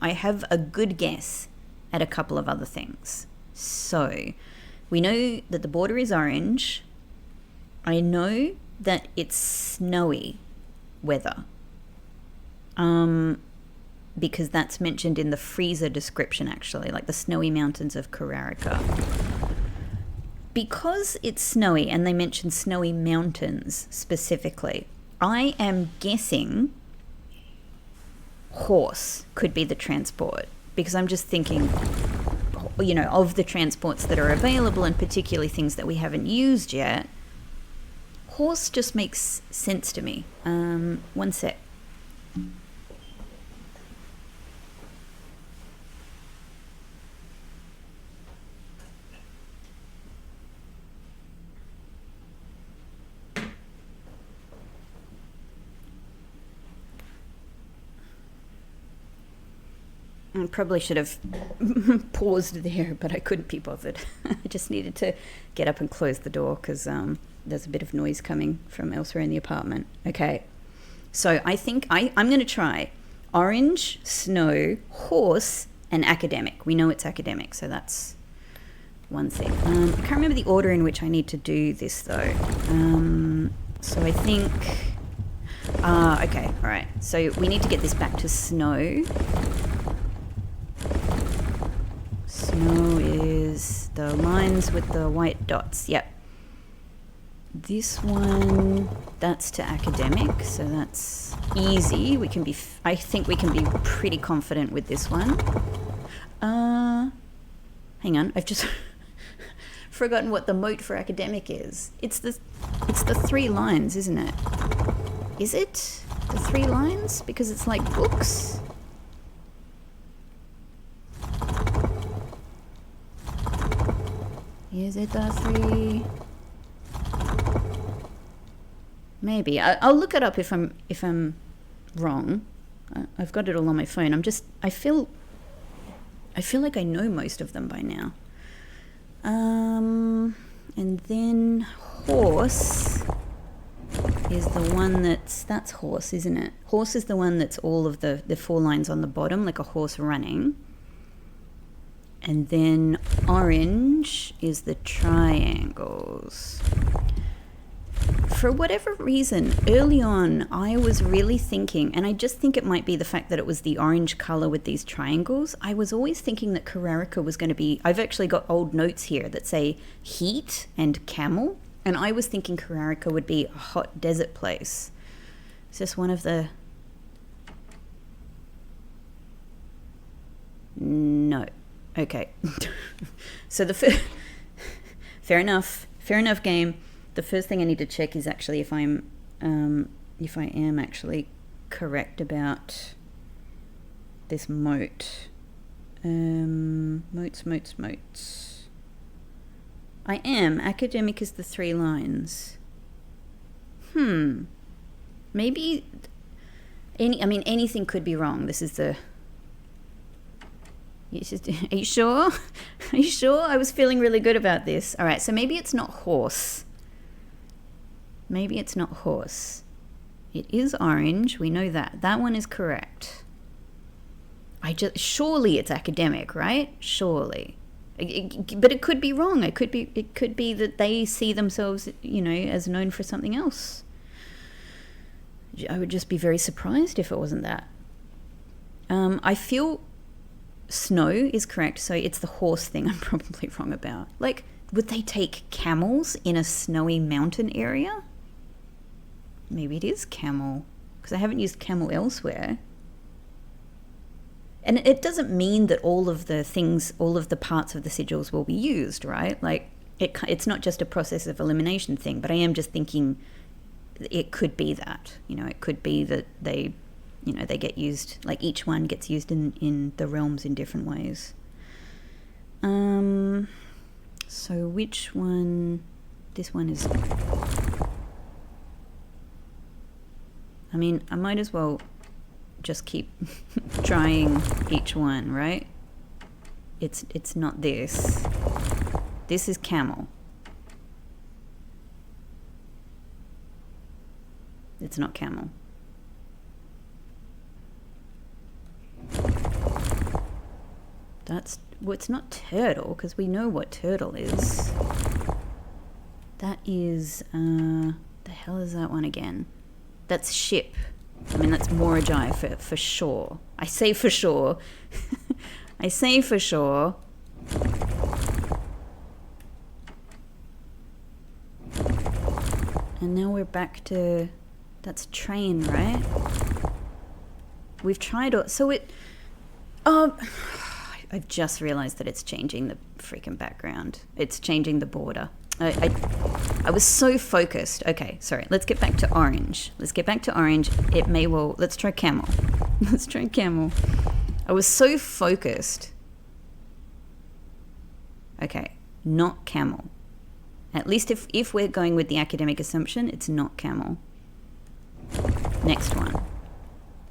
Speaker 1: have a good guess at a couple of other things. So we know that the border is orange. I know that it's snowy weather, because that's mentioned in the freezer description, actually, like the snowy mountains of Carrera. Because it's snowy, and they mention snowy mountains specifically, I am guessing horse could be the transport, because I'm just thinking, you know, of the transports that are available, and particularly things that we haven't used yet. Horse just makes sense to me. One sec. I probably should have paused there, but I couldn't be bothered. I just needed to get up and close the door because there's a bit of noise coming from elsewhere in the apartment. Okay, so I think I'm going to try orange, snow, horse, and academic. We know it's academic, so that's one thing. I can't remember the order in which I need to do this, though. So I think... okay, all right. So we need to get this back to snow. Snow is the lines with the white dots. Yep. This one, that's to academic, so that's easy. We can be, I think we can be pretty confident with this one. Hang on, I've just forgotten what the moat for academic is. It's the 3 lines, isn't it? Is it the 3 lines? Because it's like books. Is it the 3? Maybe I'll look it up if I'm wrong. I've got it all on my phone. I feel like I know most of them by now. And then horse is the one that's horse, isn't it? Horse is the one that's all of the 4 lines on the bottom, like a horse running. And then orange is the triangles. For whatever reason, early on, I was really thinking, and I just think it might be the fact that it was the orange color with these triangles. I was always thinking that Carrera was going to be, I've actually got old notes here that say heat and camel. And I was thinking Carrera would be a hot desert place. It's just one of the... No. Okay. So fair enough game. The first thing I need to check is actually if I am actually correct about this moat. Moats. I am. Academic is the 3 lines. Maybe anything could be wrong. This is the... Are you sure? Are you sure? I was feeling really good about this. All right, so maybe it's not horse. Maybe it's not horse. It is orange. We know that. That one is correct. Surely it's academic, right? Surely. But it could be wrong. It could be that they see themselves, as known for something else. I would just be very surprised if it wasn't that. I feel snow is correct, so it's the horse thing I'm probably wrong about. Like, would they take camels in a snowy mountain area? Maybe it is camel, because I haven't used camel elsewhere. And it doesn't mean that all of the parts of the sigils will be used, right? Like, it's not just a process of elimination thing, but I am just thinking it could be that. It could be that they get used, like each one gets used in the realms in different ways. So which one? This one is... I might as well just keep trying each one, right? It's not this. This is camel. It's not camel. It's not turtle, because we know what turtle is. That is, the hell is that one again? That's ship. That's Morajai for sure. I say for sure. I say for sure. And now we're back to, that's train, right? We've tried, so it, I've just realized that it's changing the freaking background. It's changing the border. I was so focused. Okay, sorry. Let's get back to orange. It may well... Let's try camel. I was so focused. Okay, not camel. At least if we're going with the academic assumption, it's not camel. Next one.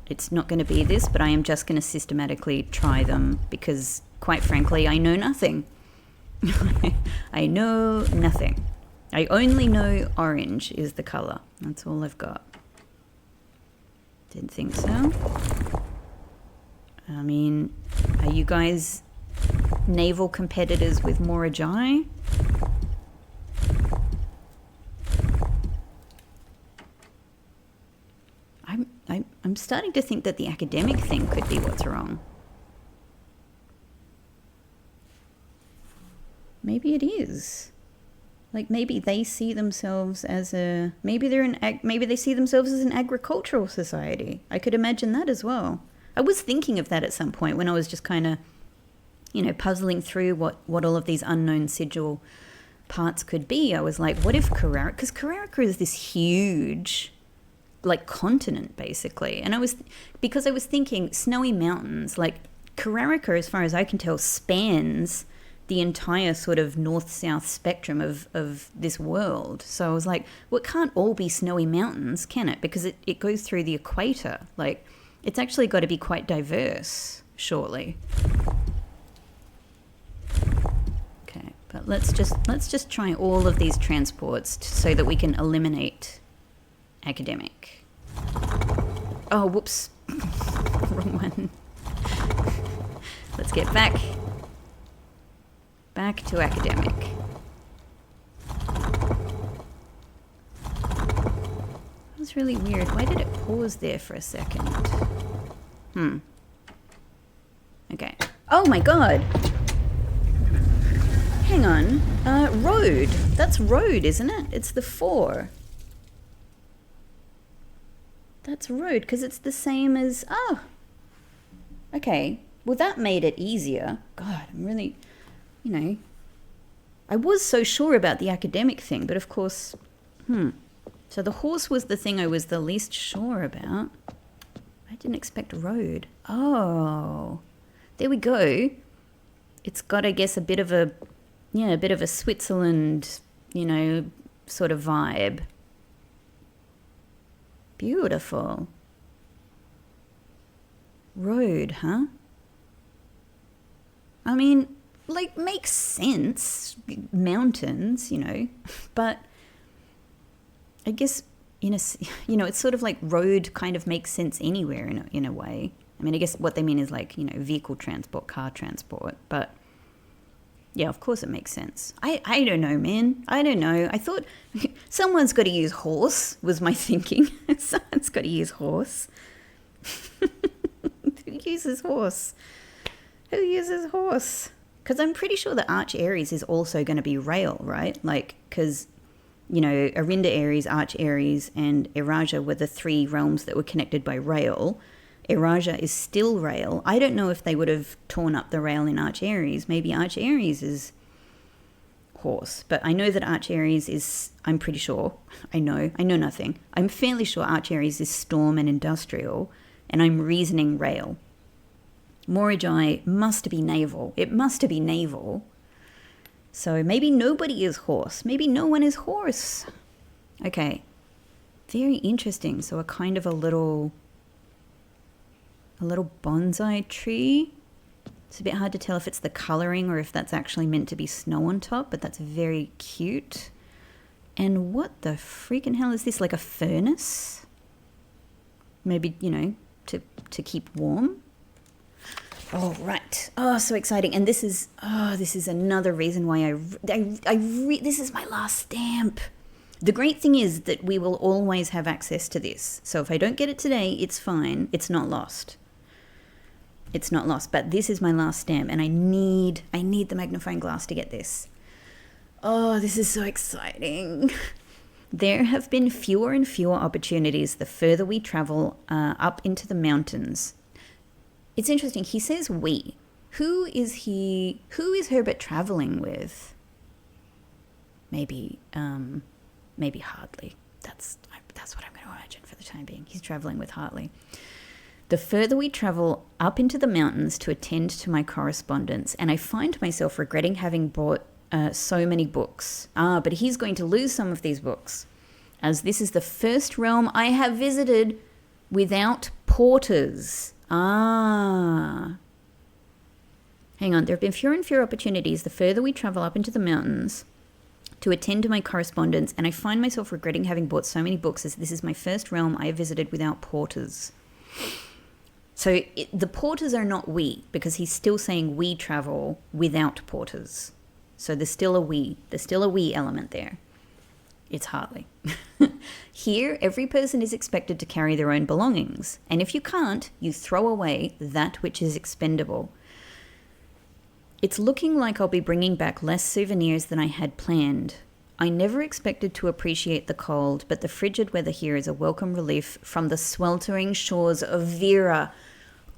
Speaker 1: It's not going to be this, but I am just going to systematically try them because, quite frankly, I know nothing. I know nothing. I only know orange is the color. That's all I've got. Didn't think so. Are you guys naval competitors with Morajai? I'm starting to think that the academic thing could be what's wrong. Maybe it is. Like, maybe they see themselves as maybe they see themselves as an agricultural society. I could imagine that as well. I was thinking of that at some point when I was just kind of, puzzling through what all of these unknown sigil parts could be. I was like, what if Carrera, because Carrera is this huge, like, continent basically. And I was thinking snowy mountains, like Carrera, as far as I can tell, spans the entire sort of north-south spectrum of this world. So I was like, well, it can't all be snowy mountains, can it? Because it goes through the equator. Like, it's actually got to be quite diverse, surely. Okay, but let's just try all of these transports so that we can eliminate academic. Oh, whoops. Wrong one. Let's get back to academic. That was really weird. Why did it pause there for a second? Okay. Oh my god! Hang on. Road. That's road, isn't it? It's the 4. That's road, because it's the same as... Oh! Okay. Well, that made it easier. God, I'm really... You know... I was so sure about the academic thing, but of course... So the horse was the thing I was the least sure about. I didn't expect road. Oh. There we go. It's got, I guess, a bit of a... Yeah, a bit of a Switzerland, you know, sort of vibe. Beautiful. Road, huh? I mean, like, makes sense. Mountains, you know. But I guess, it's sort of like road kind of makes sense anywhere in a way. I mean, I guess what they mean is like, vehicle transport, car transport. But yeah, of course it makes sense. I don't know, man. I don't know. I thought someone's got to use horse, was my thinking. Someone's got to use horse. Who uses horse? Who uses horse? Because I'm pretty sure that Arch Aries is also going to be rail, right? Like, because, Arinda Aries, Arch Aries, and Eraja were the 3 realms that were connected by rail. Eraja is still rail. I don't know if they would have torn up the rail in Arch Aries. Maybe Arch Aries is horse. But I know that Arch Aries is, I'm pretty sure, I know nothing. I'm fairly sure Arch Aries is storm and industrial, and I'm reasoning rail. Moragi must be naval. It must be naval. So maybe nobody is horse. Maybe no one is horse. Okay. Very interesting. So a kind of a little bonsai tree. It's a bit hard to tell if it's the coloring or if that's actually meant to be snow on top, but that's very cute. And what the freaking hell is this? Like a furnace? Maybe, to keep warm. Oh, right. Oh, so exciting. And this is another reason why this is my last stamp. The great thing is that we will always have access to this. So if I don't get it today, it's fine. It's not lost. It's not lost, but this is my last stamp, and I need the magnifying glass to get this. Oh, this is so exciting. There have been fewer and fewer opportunities the further we travel up into the mountains. It's interesting. He says we. Who is Herbert traveling with? Maybe Hartley. That's what I'm going to imagine for the time being. He's traveling with Hartley. The further we travel up into the mountains to attend to my correspondence, and I find myself regretting having bought so many books. But he's going to lose some of these books, as this is the first realm I have visited without porters. Hang on. There have been fewer and fewer opportunities the further we travel up into the mountains to attend to my correspondence, and I find myself regretting having bought so many books, as this is my first realm I have visited without porters. So the porters are not we, because he's still saying we travel without porters. So there's still a we element there. It's Hartley. Here, every person is expected to carry their own belongings, and if you can't, you throw away that which is expendable. It's looking like I'll be bringing back less souvenirs than I had planned. I never expected to appreciate the cold, but the frigid weather here is a welcome relief from the sweltering shores of Vera.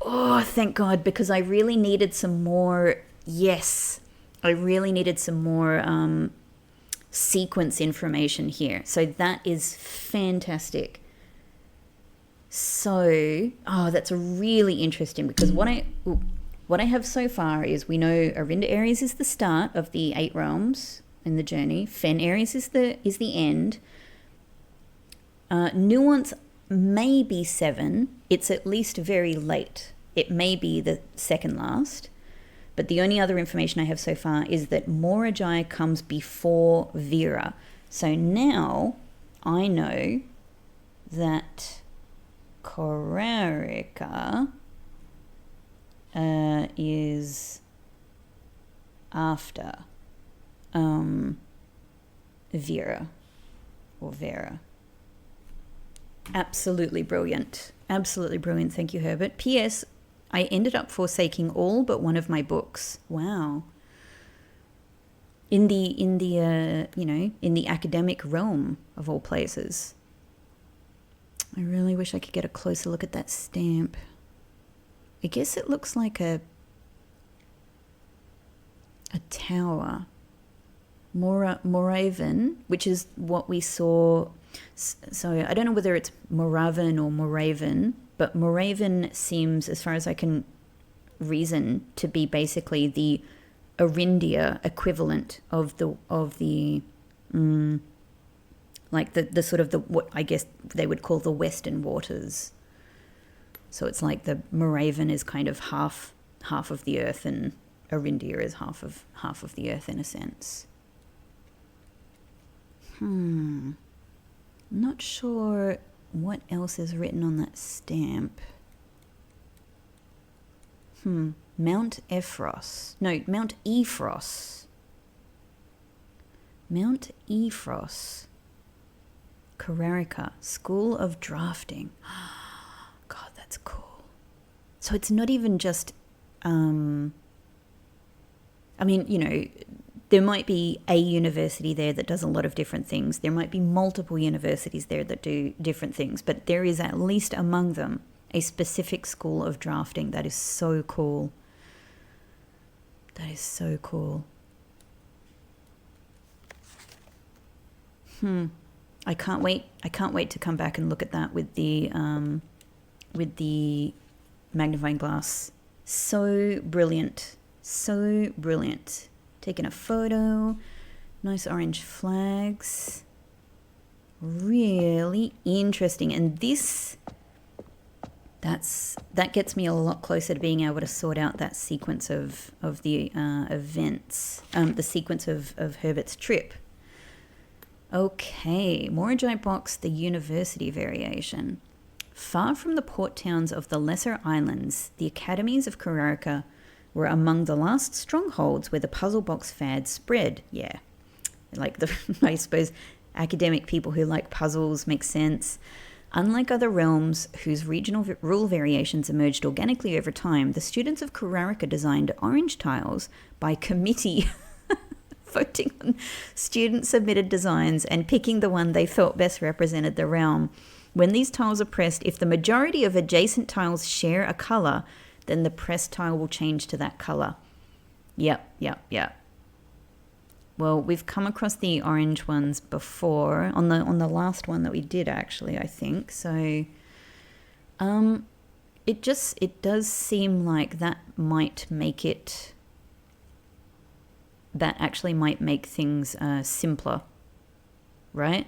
Speaker 1: Oh, thank God, because I really needed some more... Yes, I really needed some more sequence information here. So that is fantastic. So, that's really interesting, because what I have so far is we know Arinda Aries is the start of the 8 realms in the journey. Fen Aries is the end. Nuance may be 7. It's at least very late. It may be the second last. But the only other information I have so far is that Morajai comes before Vera. So now I know that Carrera is after Vera or Vera. Absolutely brilliant. Absolutely brilliant. Thank you, Herbert. P.S. I ended up forsaking all but one of my books. Wow. In the academic realm of all places. I really wish I could get a closer look at that stamp. I guess it looks like a tower. Moraven, which is what we saw. So I don't know whether it's Moraven or Moraven, but Moraven seems, as far as I can reason, to be basically the Arindia equivalent of the like the sort of the what I guess they would call the Western waters. So it's like the Moraven is kind of half of the earth, and Arindia is half of the earth in a sense. Not sure what else is written on that stamp. Mount Ephros. No, Mount Ephros. Mount Ephros. Carrera, School of Drafting. God, that's cool. So it's not even just, I mean, you know, there might be a university there that does a lot of different things. There might be multiple universities there that do different things, but there is at least among them a specific school of drafting. That is so cool. That is so cool. I can't wait to come back and look at that with the magnifying glass. So brilliant. So brilliant. Taking a photo. Nice orange flags. Really interesting. And that gets me a lot closer to being able to sort out that sequence of the events. The sequence of Herbert's trip. Okay, Morajai box, the university variation. Far from the port towns of the lesser islands, the academies of Carrera were among the last strongholds where the puzzle box fad spread. Yeah, like I suppose academic people who like puzzles make sense. Unlike other realms whose regional rule variations emerged organically over time, the students of Carrera designed orange tiles by committee, voting on student-submitted designs and picking the one they felt best represented the realm. When these tiles are pressed, if the majority of adjacent tiles share a colour, then the pressed tile will change to that colour. Yep. Well, we've come across the orange ones before on the last one that we did, actually, I think. So it does seem like that actually might make things simpler, right?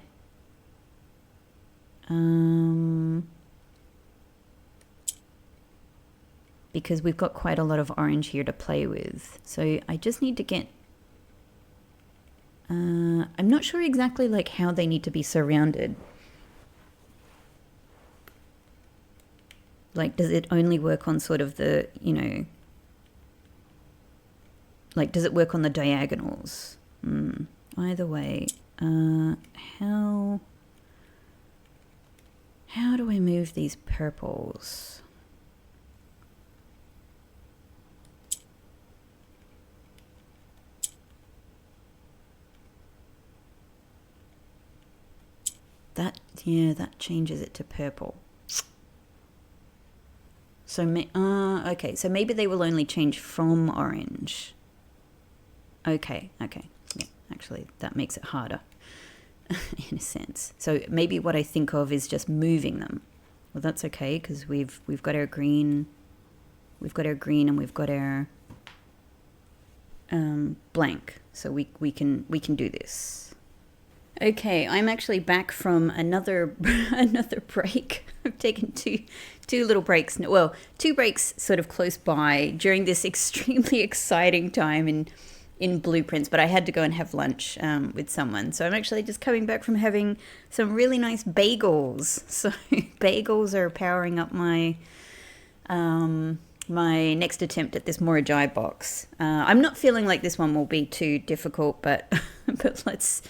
Speaker 1: Because we've got quite a lot of orange here to play with. So I just need to get... I'm not sure exactly like how they need to be surrounded. Like, does it only work on sort of the, you know... Like, does it work on the diagonals? Either way, how do I move these purples? That changes it to purple. So, okay, so maybe they will only change from orange. Okay. Yeah, actually, that makes it harder in a sense. So maybe what I think of is just moving them. Well, that's okay because we've got our green We've got our green and we've got our blank. So we can do this. Okay, I'm actually back from another break. I've taken two little breaks. Well, 2 breaks sort of close by during this extremely exciting time in Blueprints, but I had to go and have lunch with someone. So I'm actually just coming back from having some really nice bagels. So bagels are powering up my my next attempt at this Morajai box. I'm not feeling like this one will be too difficult, but but let's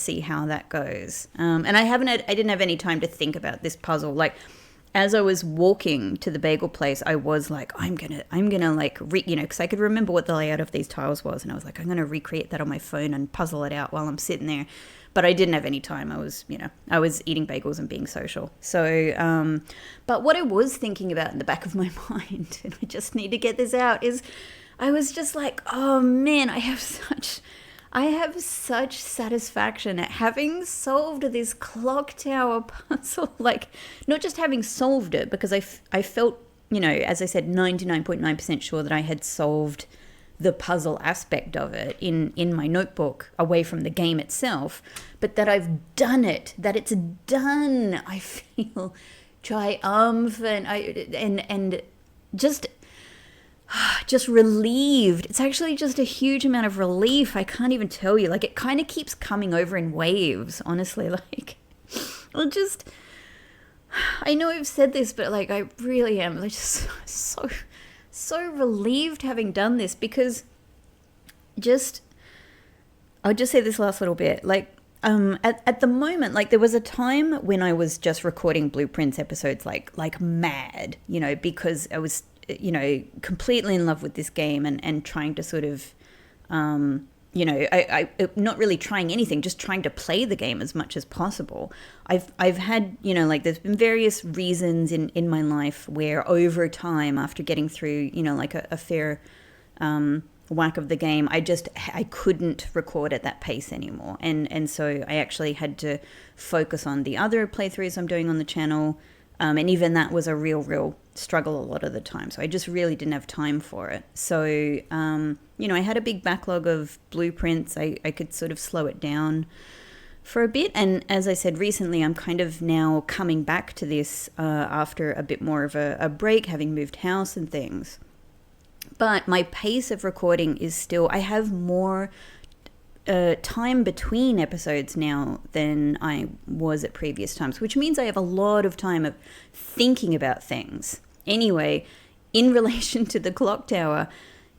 Speaker 1: see how that goes. And I didn't have any time to think about this puzzle. Like, as I was walking to the bagel place, I was like, I'm gonna like, because I could remember what the layout of these tiles was, and I was like, I'm gonna recreate that on my phone and puzzle it out while I'm sitting there. But I didn't have any time. I was eating bagels and being social. So, but what I was thinking about in the back of my mind, and I just need to get this out, is I was just like, oh man, I have such satisfaction at having solved this clock tower puzzle. Like, not just having solved it, because I felt, as I said, 99.9% sure that I had solved the puzzle aspect of it in my notebook away from the game itself, but that I've done it, that it's done. I feel triumphant and just relieved. It's actually just a huge amount of relief. I can't even tell you. Like, it kind of keeps coming over in waves, honestly. Like, I know I've said this, but like, I really am like just so relieved having done this, because I'll just say this last little bit. Like, at the moment, like, there was a time when I was just recording Blueprints episodes like mad, because I was completely in love with this game and trying to sort of, I not really trying anything, just trying to play the game as much as possible. I've had, like, there's been various reasons in my life where over time, after getting through, like a fair whack of the game, I couldn't record at that pace anymore. And so I actually had to focus on the other playthroughs I'm doing on the channel. And even that was a real struggle a lot of the time. So I just really didn't have time for it. So, I had a big backlog of Blueprints. I could sort of slow it down for a bit. And as I said recently, I'm kind of now coming back to this after a bit more of a break, having moved house and things. But my pace of recording is still, I have more time between episodes now than I was at previous times, which means I have a lot of time of thinking about things. Anyway, in relation to the clock tower,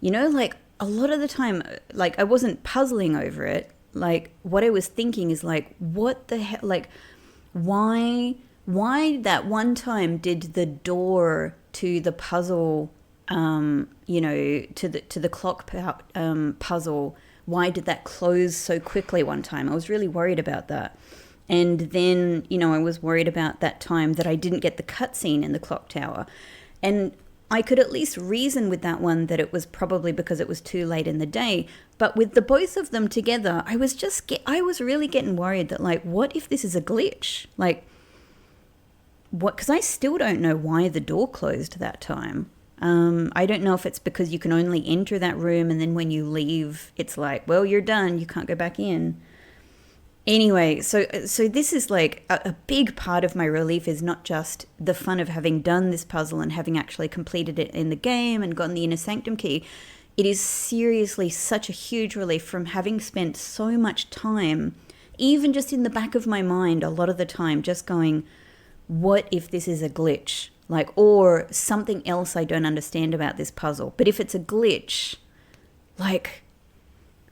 Speaker 1: like, a lot of the time, like, I wasn't puzzling over it. Like, what I was thinking is, like, what the hell, like, why that one time did the door to the puzzle, to the clock puzzle, why did that close so quickly one time? I was really worried about that. And then, I was worried about that time that I didn't get the cutscene in the clock tower. And I could at least reason with that one that it was probably because it was too late in the day. But with the both of them together, I was really getting worried that, like, what if this is a glitch? Like, what? Because I still don't know why the door closed that time. I don't know if it's because you can only enter that room, and then when you leave, it's like, well, you're done. You can't go back in. Anyway, so this is like a big part of my relief is not just the fun of having done this puzzle and having actually completed it in the game and gotten the inner sanctum key. It is seriously such a huge relief from having spent so much time, even just in the back of my mind, a lot of the time, just going, what if this is a glitch? Like, or something else I don't understand about this puzzle. But if it's a glitch, like,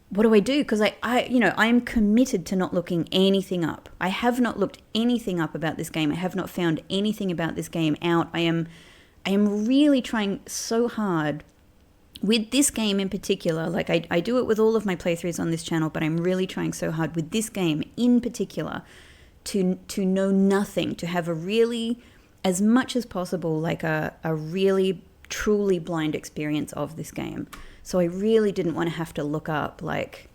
Speaker 1: what do I do? Because I'm committed to not looking anything up. I have not looked anything up about this game. I have not found anything about this game out. I am really trying so hard with this game in particular. Like, I do it with all of my playthroughs on this channel, but I'm really trying so hard with this game in particular to know nothing, to have a really, as much as possible, like a really truly blind experience of this game. So I really didn't want to have to look up, like,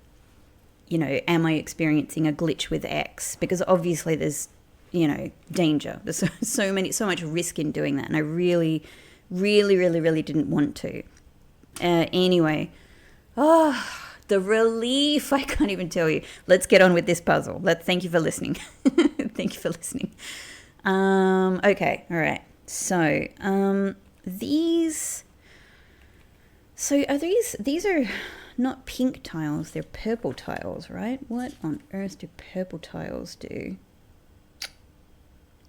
Speaker 1: am I experiencing a glitch with X? Because obviously there's, danger. There's so much risk in doing that. And I really Really, really, really didn't want to. Anyway, the relief, I can't even tell you. Let's get on with this puzzle. Thank you for listening. Thank you for listening. Okay, all right. So, these are not pink tiles, they're purple tiles, right? What on earth do purple tiles do?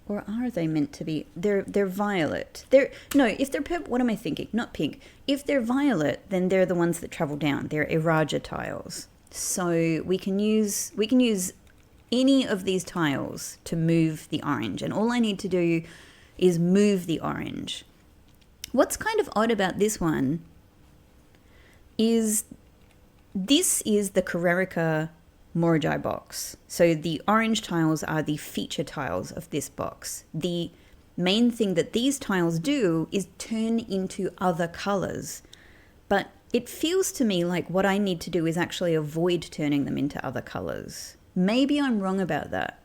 Speaker 1: Or are they meant to be? They're violet. If they're purple, what am I thinking? Not pink. If they're violet, then they're the ones that travel down. They're Iraja tiles. So we can use any of these tiles to move the orange, and all I need to do is move the orange. What's kind of odd about this one is this is the Carrera Morajai box. So the orange tiles are the feature tiles of this box. The main thing that these tiles do is turn into other colors. But it feels to me like what I need to do is actually avoid turning them into other colors. Maybe I'm wrong about that.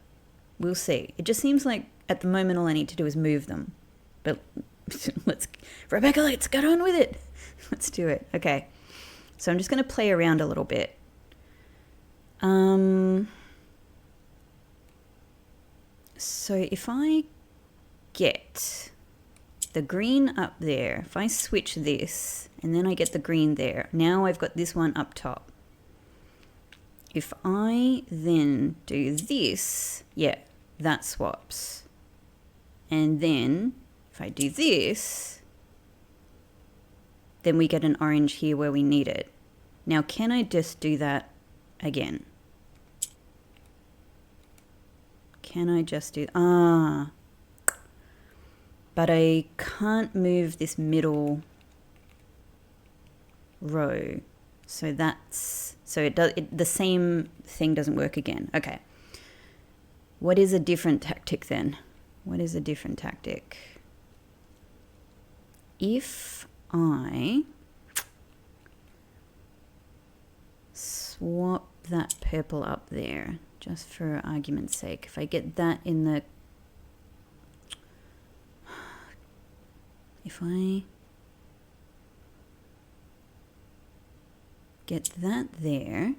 Speaker 1: We'll see. It just seems like at the moment all I need to do is move them. But Rebecca, let's get on with it. Let's do it. Okay. So I'm just going to play around a little bit. So if I get the green up there, if I switch this and then I get the green there, now I've got this one up top. If I then do this, yeah, that swaps. And then if I do this, then we get an orange here where we need it. Now, can I just do that again? Can I just do... But I can't move this middle row. So that's... So the same thing doesn't work again. Okay. What is a different tactic then? What is a different tactic? If I swap that purple up there, just for argument's sake, if I get that in the... If I get that there...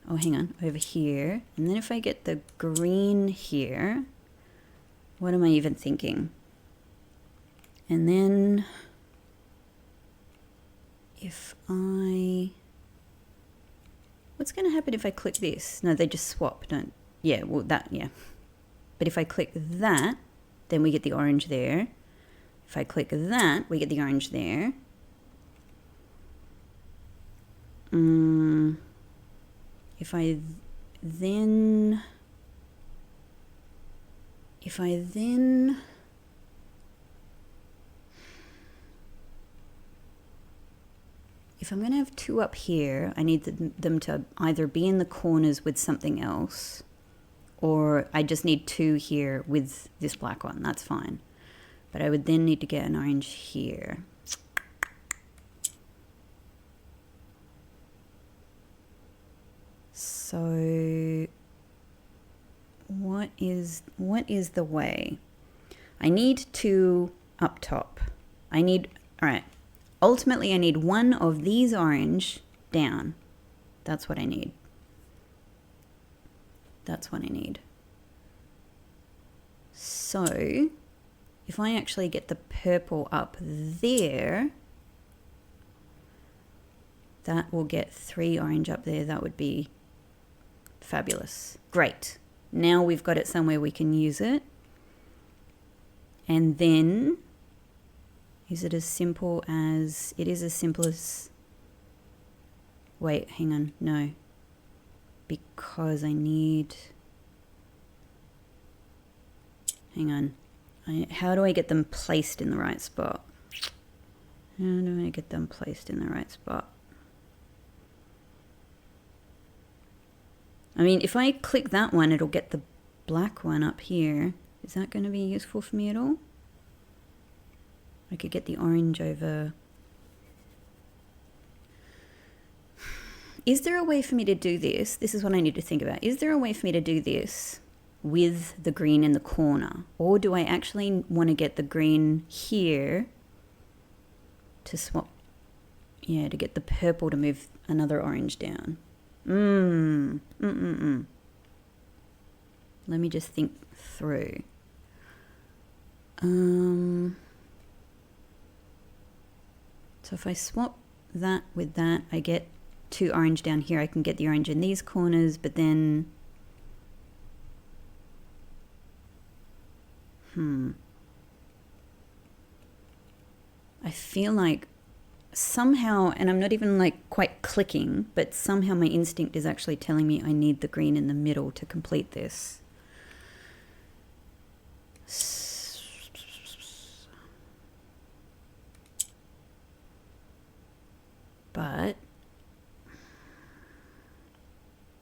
Speaker 1: Oh, hang on, over here. And then if I get the green here, what am I even thinking? And then if I... What's going to happen if I click this? No, they just swap, don't... Yeah, well, that, yeah. But if I click that, then we get the orange there. If I click that, we get the orange there. If I then... If I'm going to have two up here, I need them to either be in the corners with something else, or I just need two here with this black one. That's fine. But I would then need to get an orange here. So what is the way? I need two up top. All right. Ultimately, I need one of these orange down. That's what I need. That's what I need. So, if I actually get the purple up there, that will get 3 orange up there. That would be fabulous. Great. Now we've got it somewhere we can use it. And then... Is it as simple as... It is as simple as... Wait, hang on. No. Because I need... Hang on. How do I get them placed in the right spot? How do I get them placed in the right spot? I mean, if I click that one, it'll get the black one up here. Is that going to be useful for me at all? I could get the orange over. Is there a way for me to do this? This is what I need to think about. Is there a way for me to do this with the green in the corner? Or do I actually want to get the green here to swap, yeah, to get the purple to move another orange down? Let me just think through. So if I swap that with that, I get 2 orange down here. I can get the orange in these corners, but then I feel like somehow, and I'm not even like quite clicking, but somehow my instinct is actually telling me I need the green in the middle to complete this. But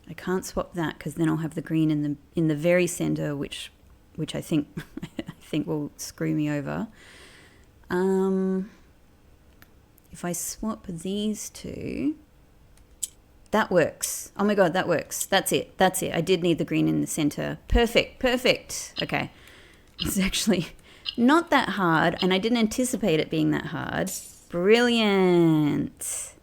Speaker 1: I can't swap that because then I'll have the green in the very center, which I think will screw me over. If I swap these two, that works. Oh my god, that works. That's it. I did need the green in the center. Perfect. Okay. It's actually not that hard, and I didn't anticipate it being that hard. Brilliant.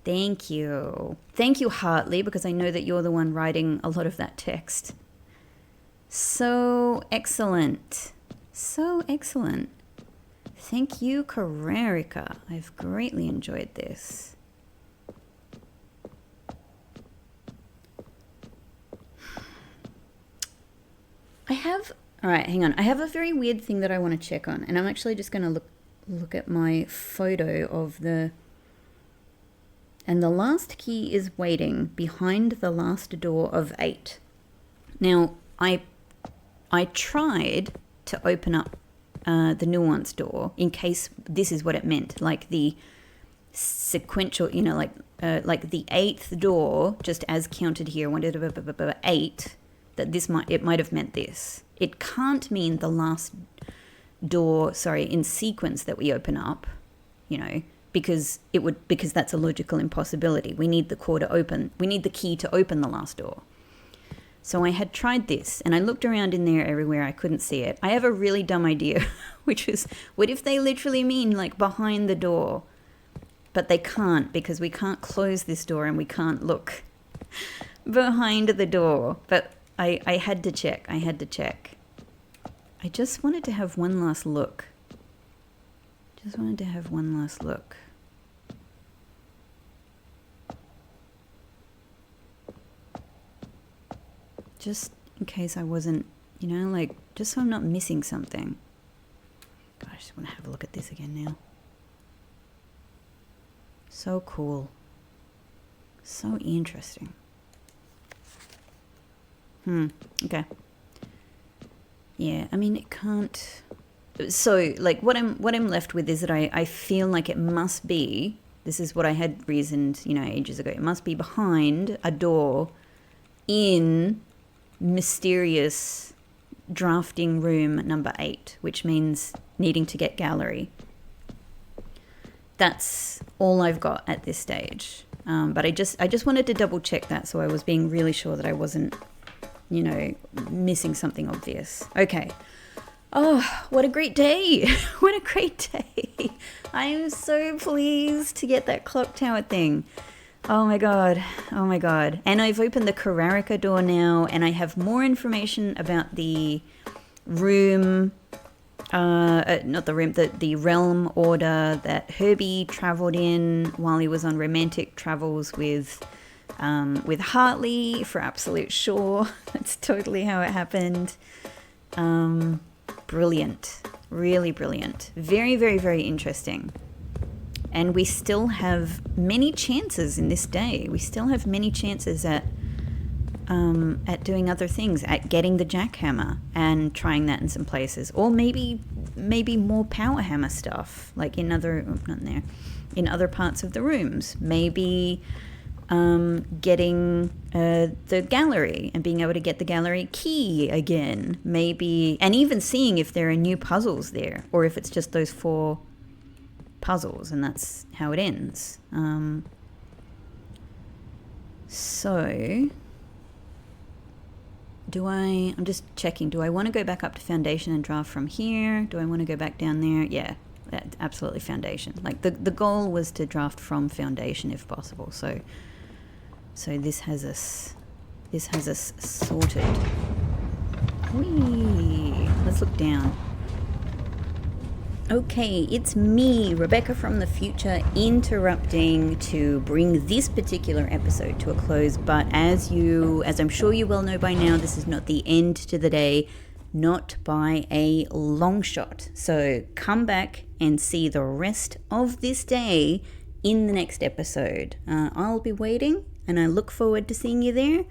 Speaker 1: Thank you. Thank you, Hartley, because I know that you're the one writing a lot of that text. So excellent. Thank you, Carrera. I've greatly enjoyed this. All right, hang on. I have a very weird thing that I want to check on, and I'm actually just going to look at my photo of and the last key is waiting behind the last door of 8. Now, I tried to open up the nuance door in case this is what it meant, like the sequential, like the 8th door, just as counted here, 8, that it might have meant this. It can't mean the last door, in sequence that we open up, because that's a logical impossibility. We need the key to open the last door. So I had tried this, and I looked around in there everywhere. I couldn't see it. I have a really dumb idea, which is, what if they literally mean like behind the door? But they can't, because we can't close this door and we can't look behind the door. But I had to check. I just wanted to have one last look. Just in case I wasn't, just so I'm not missing something. God, I just want to have a look at this again now. So cool. So interesting. Okay. Yeah, I mean, it can't... So, what I'm left with is that I feel like it must be, this is what I had reasoned, ages ago, it must be behind a door in mysterious drafting room number 8, which means needing to get gallery. That's all I've got at this stage. But I just wanted to double check that, so I was being really sure that I wasn't, missing something obvious. Okay. Oh, what a great day. What a great day. I am so pleased to get that clock tower thing. Oh my god. And I've opened the Carrera door now, and I have more information about the room, not the room, the realm order that Herbie traveled in while he was on romantic travels with Hartley, for absolute sure. That's totally how it happened. Brilliant. Really brilliant. Very, very, very interesting. And we still have many chances in this day. We still have many chances at doing other things, at getting the jackhammer and trying that in some places, or maybe more power hammer stuff, like in other parts of the rooms. Maybe getting the gallery and being able to get the gallery key again, maybe, and even seeing if there are new puzzles there, or if it's just those 4 puzzles and that's how it ends. So I'm just checking. Do I want to go back up to foundation and draft from here? Do I want to go back down there? Yeah, absolutely foundation. Like the goal was to draft from foundation if possible. So this has us sorted. Whee! Let's look down. Okay, it's me, Rebecca from the future, interrupting to bring this particular episode to a close. But as I'm sure you well know by now, this is not the end to the day, not by a long shot. So come back and see the rest of this day in the next episode. I'll be waiting, and I look forward to seeing you there.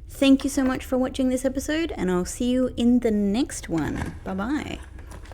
Speaker 1: Thank you so much for watching this episode, and I'll see you in the next one. Bye-bye.